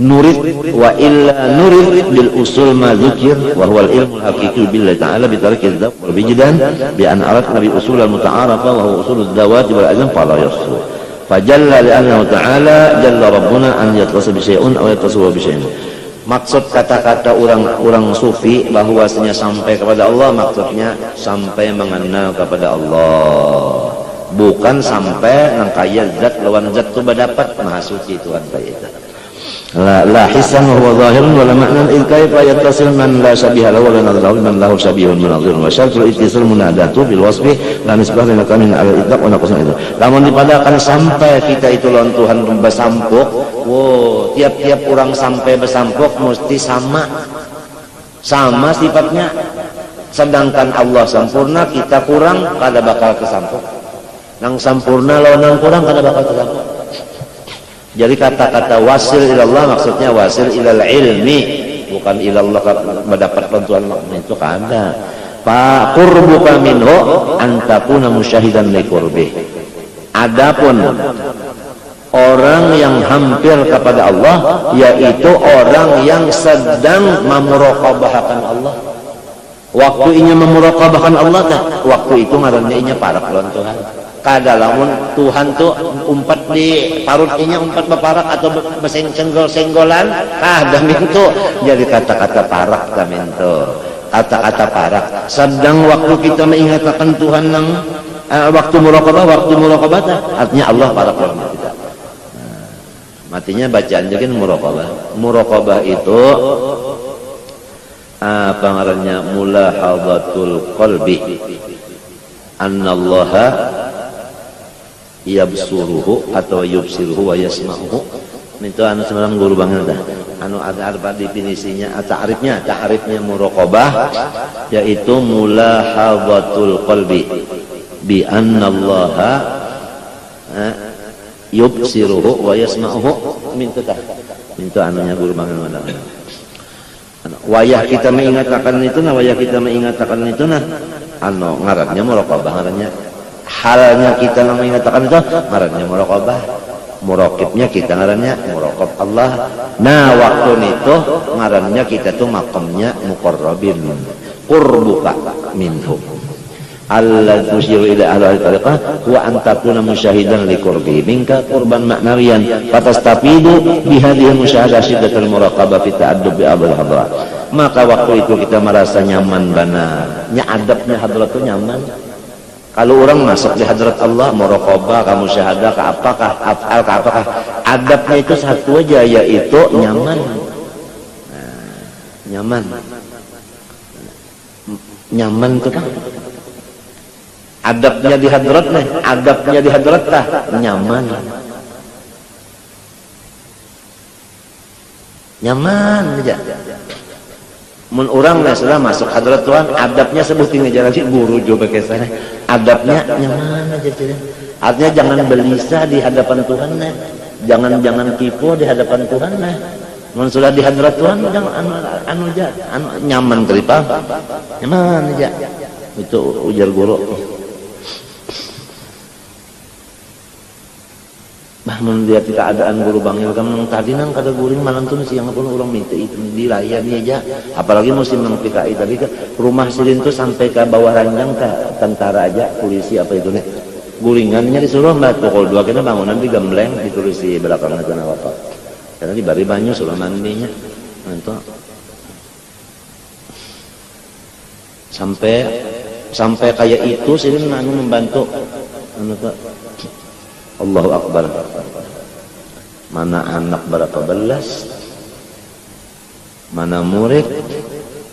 Nurid wa illa nurid bil usul ma dzikir wa huwa al ilmu al haqiqi billahi ta'ala bi tarki dzab wal bijdan bi an arat nabi usul al muta'arafa wa huwa usul ad dawat wal azam fala yasu fajalla li annahu ta'ala jalla rabbuna an yattasa bi syai'un aw yattasu bi syai'in. Maksud kata-kata orang sufi bahwasanya sampai kepada Allah, maksudnya sampai mengenal kepada Allah, bukan sampai nangkaya zat lawan zat tu berdapat maha suci Tuhan kita. La hisan wa huwa zahirun wa la ma'nan id kaifa yattasil man la shabiha lahu wa la nadharu man lahu shabihun munadhirun wa syartul ittisil munadatu bil wasfi la nisbah lana kamin al idaq wa naqsan itu. Lamun dipadakan sampai kita itu lawan Tuhan besampuk, wow, tiap-tiap orang sampai besampuk mesti sama sifatnya. Sedangkan Allah sempurna, kita kurang, kada bakal kesampuk. Nang sempurna lawan nang kurang kada bakal kesampuk. Jadi kata-kata wasil ilallah maksudnya wasil ilal ilmi, bukan ilallah mendapat bantuan itu kada. Fa qurbuka minhu antakuna musyahidan li qurbih. Adapun orang yang hampir kepada Allah yaitu orang yang sedang memuraqabahkan Allah. Waktu inya memuraqabahkan Allah tak? Waktu itu ngarannya inya parak lawan Tuhan. Kada lamun Tuhan tuh umpat di parutnya umpat beparak atau besenggol-senggolan mintu jadi kata-kata parak mintu kata-kata parak. Sedang waktu kita mengingatkan Tuhan nang waktu muraqabah artinya Allah parak lawan kita. Matinya bacaan juga muraqabah itu apa ngarannya mulahadzatul qalbi annallaha yabsuruhu atau yubsiruhu wa yasma'uhu. Itu anu sebenarnya guru banget dah. Anu ada definisinya, ta'rifnya muraqabah yaitu mulahadzatul qalbi bi annallaha yubsiruhu wa yasma'uhu. Minta anunya guru banget mana. Wayah kita mengingatkan itu nah anu ngarannya muraqabah, ngarannya halnya kita mengingatkan itu ngarannya muraqabah, muraqibnya kita ngarannya muraqab Allah. Nah waktu itu ngarannya kita tuh makamnya muqarrabin, qurbuka minhum alladzi yushiru ila ahli tariqah wa an takuna musyahidan li qurbi minka qurban ma'nawiyan fatastafidu bi hadhihi musyahadah syiddatul muraqabah fi ta'addub bi abul hadrat. Maka waktu itu kita merasa nyaman benar, adabnya hadrat itu nyaman. Kalau orang masuk di hadrat Allah muraqabah kamu syahadah ke apakah afal ke apakah adabnya itu satu aja yaitu nyaman. Nyaman itu kan adabnya di hadrat tah nyaman aja. Mun orang sudah masuk hadrat Tuhan adabnya sebutin aja lagi guru juga kesana adabnya nyaman aja tidak. Artinya jangan belisah di hadapan Tuhan jangan tipu di hadapan Tuhan mun sudah di hadrat Tuhan jangan anu nyaman terima nyaman aja. Itu ujar guru. Bahmun lihat keadaan guru bangil kamu tadi nang kada guring malam tuh siang pun orang minta itu dilayani aja. Apalagi musim nang PKI tadi ke rumah silin tuh sampai ke bawah ranjang ke tentara aja polisi apa itu nih. Guringannya disuruh mbak pukul 2 kena bangunan digembleng ditulis di belakangnya tanah wafat. Karena di bari banyu suruh mandinya. Mantap. Sampai kayak itu silin anu membantu anu Pak. Allahu Akbar. Mana anak berapa belas, mana murid,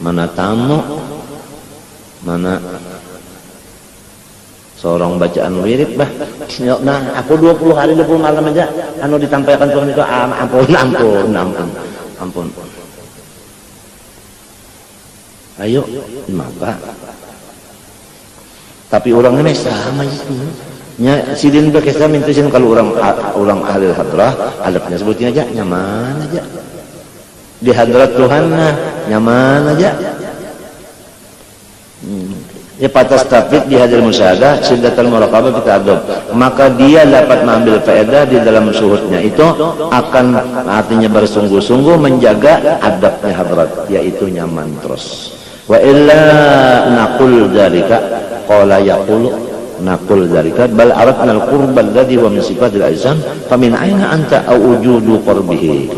mana tamu, mana seorang bacaan wirid bah. Nah, aku 20 hari 20 malam aja anu ditampaikan Tuhan itu ampun. Ayo, maka Tapi orangnya sama itu. Nya sidin berkisah mintusin kalau orang ahli hadrah adabnya sebutnya aja nyaman aja. Di hadrat Tuhan nyaman aja. Ya patas tafid di hadir musyahadah syiddatul muraqabah kita adab, maka dia dapat mengambil faedah di dalam syuhudnya itu akan artinya bersungguh-sungguh menjaga adabnya hadrat, yaitu nyaman terus. Wa illa naqul dzalika qala yaqulu naqul dzalika bal aradna al-qurba alladhi wa min sifatil ihsan famin aina anta au wujudu qurbihi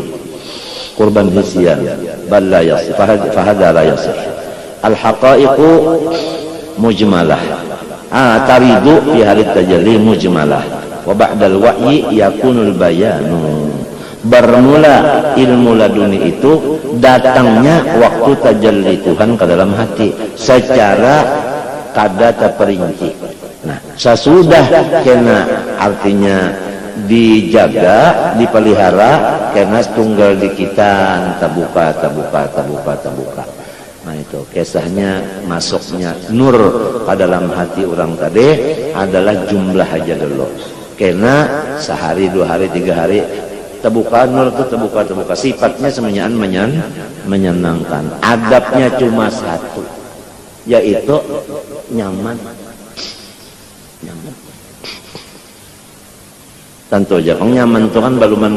qurban hisyan bal la yasih fahadha la yasih al-haqaiqu mujmalah taridu fi halit tajalli mujmalah wa ba'dal wahyi yakunul bayanu. Bermula ilmu laduni itu datangnya waktu tajalli Tuhan ke dalam hati secara kada terperinci. Nah, sesudah kena artinya dijaga, dipelihara, kena tunggal di kita tabuka. Nah itu kisahnya masuknya nur ke dalam hati orang tadi adalah jumlah aja dulu. Kena sehari, 2 hari, 3 hari terbuka nur itu terbuka. Sifatnya semuanya menyenangkan. Adabnya cuma satu, yaitu nyaman. Tentu aja nyaman itu kan baluman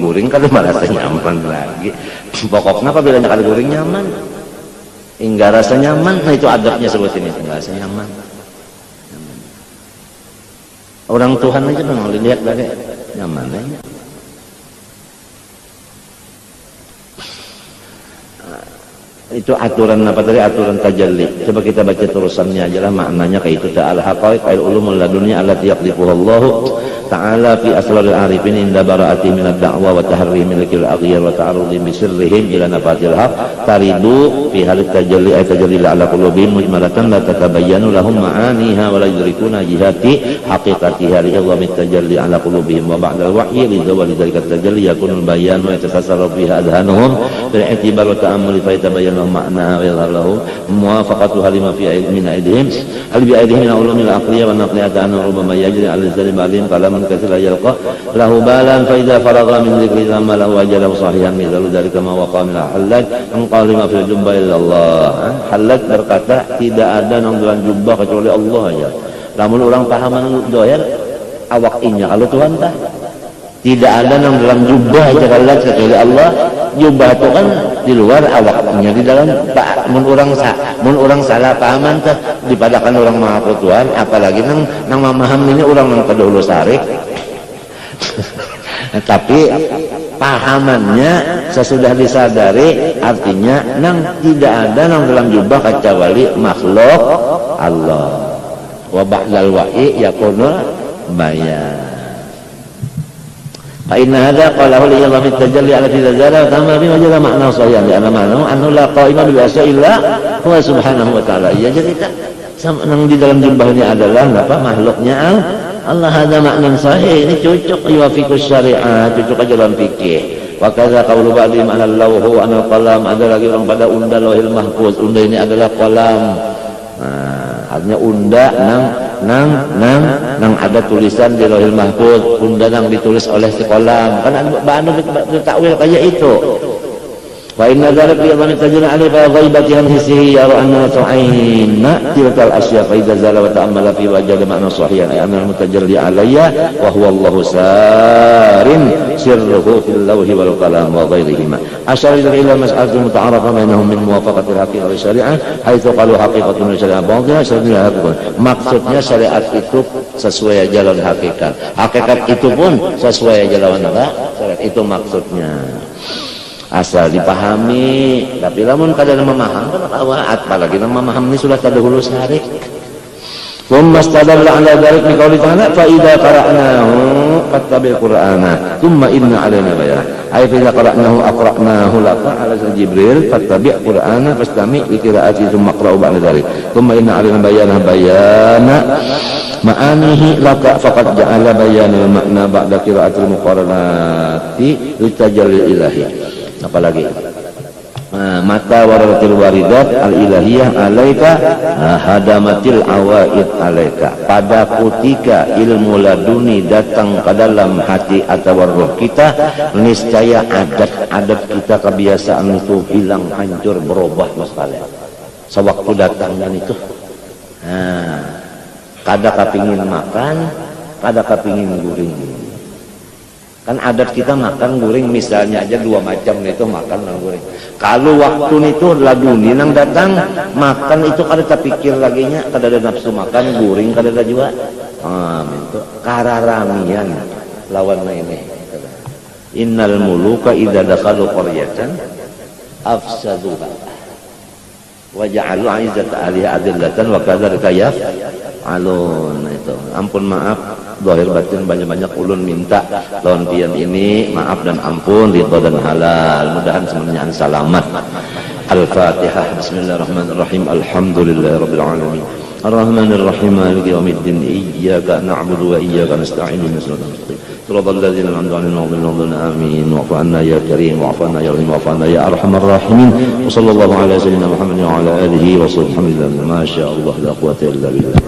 guring kan merasa nyaman lagi. Pokoknya apabila ada guring nyaman. Hingga rasa nyaman, nah itu adabnya sebut ini, hingga rasa nyaman. Orang Tuhan aja memang dilihat dari nyaman aja. Itu aturan apa tadi, aturan tajalli. Coba kita baca terusannya aja lah, maknanya kayak itu. Al-haqaiq al-ulumul ladunya allati yaqdifuha Allah ta'ala fi asraril arifin inda bara'ati min ad-da'wa wa tahrim milikil aghyar wa ta'arudi bi sirrihim ila nafatil haq taridu fi halit tajalli ay tajalli ala qulubihim mujmalatan la tatabayyanu lahum ma'aniha wa la yudrikuna jihati haqiqatiha li idhamit tajalli ala qulubihim wa ba'da al-wahyi li zawali dzalika tajalli yakunul bayan wa yatasarrafu fiha adhanuhum bil i'tibar wa ta'ammuli fa yatabayyanu makna wa yadhallahu muwafaqatuha lima fi min aidihim hal bi aidihim min ulumil aqliyah wa naqliyah anna rubbama yajri al zalim alim kalaman katsira yalqa lahu balan fa idza faragha min dhikri dhamma lahu ajalahu sahihan mithalu dzalika ma waqa min halal an qala ma fil jubba illa Allah. Halal berkata tidak ada nang dalam jubah kecuali Allah aja. Lamun orang pahaman doyan awak inya kalau Tuhan tah tidak ada nang dalam jubah aja kecuali Allah. Jubah itu kan di luar, awaknya di dalam. Mun orang salah pahaman teh dipadakan orang maha Tuhan, apalagi nang memaham ini orang nang kedahulu sarik. Tapi pahamannya sesudah disadari, artinya nang tidak ada nang dalam jubah kecuali makhluk Allah. Wa ba'dal wa'i yakunul bayan. فإن هذا قاله لله في التجلي على في الزلزال وتم به وجد معناه صحيحا لأن معناه أنه لا قائم بأشياء إلا هو سبحانه وتعالى. Ya jadi yang di dalam jumlah ini adalah apa, makhluknya Allah. Ada makna sahih, ini cocok yuafiqus syariat, cocok aja dalam fikih. Wa kadza qaulu ba'dihim anal lawhu anal qalam, ada lagi orang pada unda lauhil mahfuz. Unda ini adalah qalam. Nah, artinya unda nang ada tulisan di lauhil mahfuz, unda nang ditulis oleh si qalam. Kan bahan takwil kayak itu. Wa inna dzalika bi dhammi tajalla alaihi fa ghaibatihan hisihi yara anna tu'ayna tilkal asya fa idza zala wa ta'ammala fi wajada ma'na sahihan ay anna mutajalli alayya wa huwa Allahu sarin sirruhu fil lawhi wal qalam wa ghairihima. Asyara ila mas'alatul muta'arafa bainahum min muwafaqati al-haqiqah wa syari'ah haitsu qalu haqiqatun syari'ah ba'dha syari'ah haqiqah. Maksudnya syariat itu sesuai jalan hakikat. Hakikat itu pun sesuai jalan apa? Syariat itu maksudnya. Asal dipahami, tapi lamun kadang memaham kan awat, apalagi nang memaham ini sudah terdahulu syarik. Thumma istadalla ala dzalik bi qouli ta'ala fa idza qara'nahu fattabi' qur'ana thumma inna 'alaina bayan. Ay fa idza qara'nahu laka 'ala Jibril fattabi' qur'ana fastami' li qira'ati thumma qra'u ba'da dzalik. Thumma inna 'alaina bayana ma'anihi laka faqad ja'ala bayanal makna ba'da qira'atil muqarranati li tajalli ilahi. Apalagi mata waradatil waridat al-ilahiyah alaika hadamatil awaid alaika. Pada ketika ilmu laduni datang ke dalam hati atau roh kita, niscaya adat-adat kita, kebiasaan itu hilang, hancur, berubah mas kalian. Sewaktu datangnya itu kada kepingin makan, kada kepingin guring. Kan adat kita makan guring misalnya aja 2 macam itu makan dan guring. Kalau waktu itu laduni nang datang makan itu kada terpikir lagi nya, kada ada nafsu makan, guring kada ada juga. Itu kararamian lawan ini. Innal muluka idza dakhalu qaryatan afsaduha wa ja'alu 'izzata ahliha adillatan wa kadzalika yaf'alun. Itu ampun maaf zahir batin, banyak-banyak ulun minta lawan pian ini maaf dan ampun, ridha dan halal, mudahan semuanya selamat. Al-Fatihah. Bismillahirrahmanirrahim. Alhamdulillahirabbil alamin. Arrahmanir rahim. Maliki yaumiddin. Iyyaka na'budu wa iyyaka nasta'in. Shiratal ladzina an'amta 'alaihim ghairil maghdubi 'alaihim. Amin. Wa'fu 'anna ya karim, wa'fu 'anna ya rahim, wa'fu 'anna ya arhamar rahimin. Wa sallallahu ala sayyidina Muhammadin wa ala alihi wa sahbihi. Ma syaa Allah la quwwata illa billah.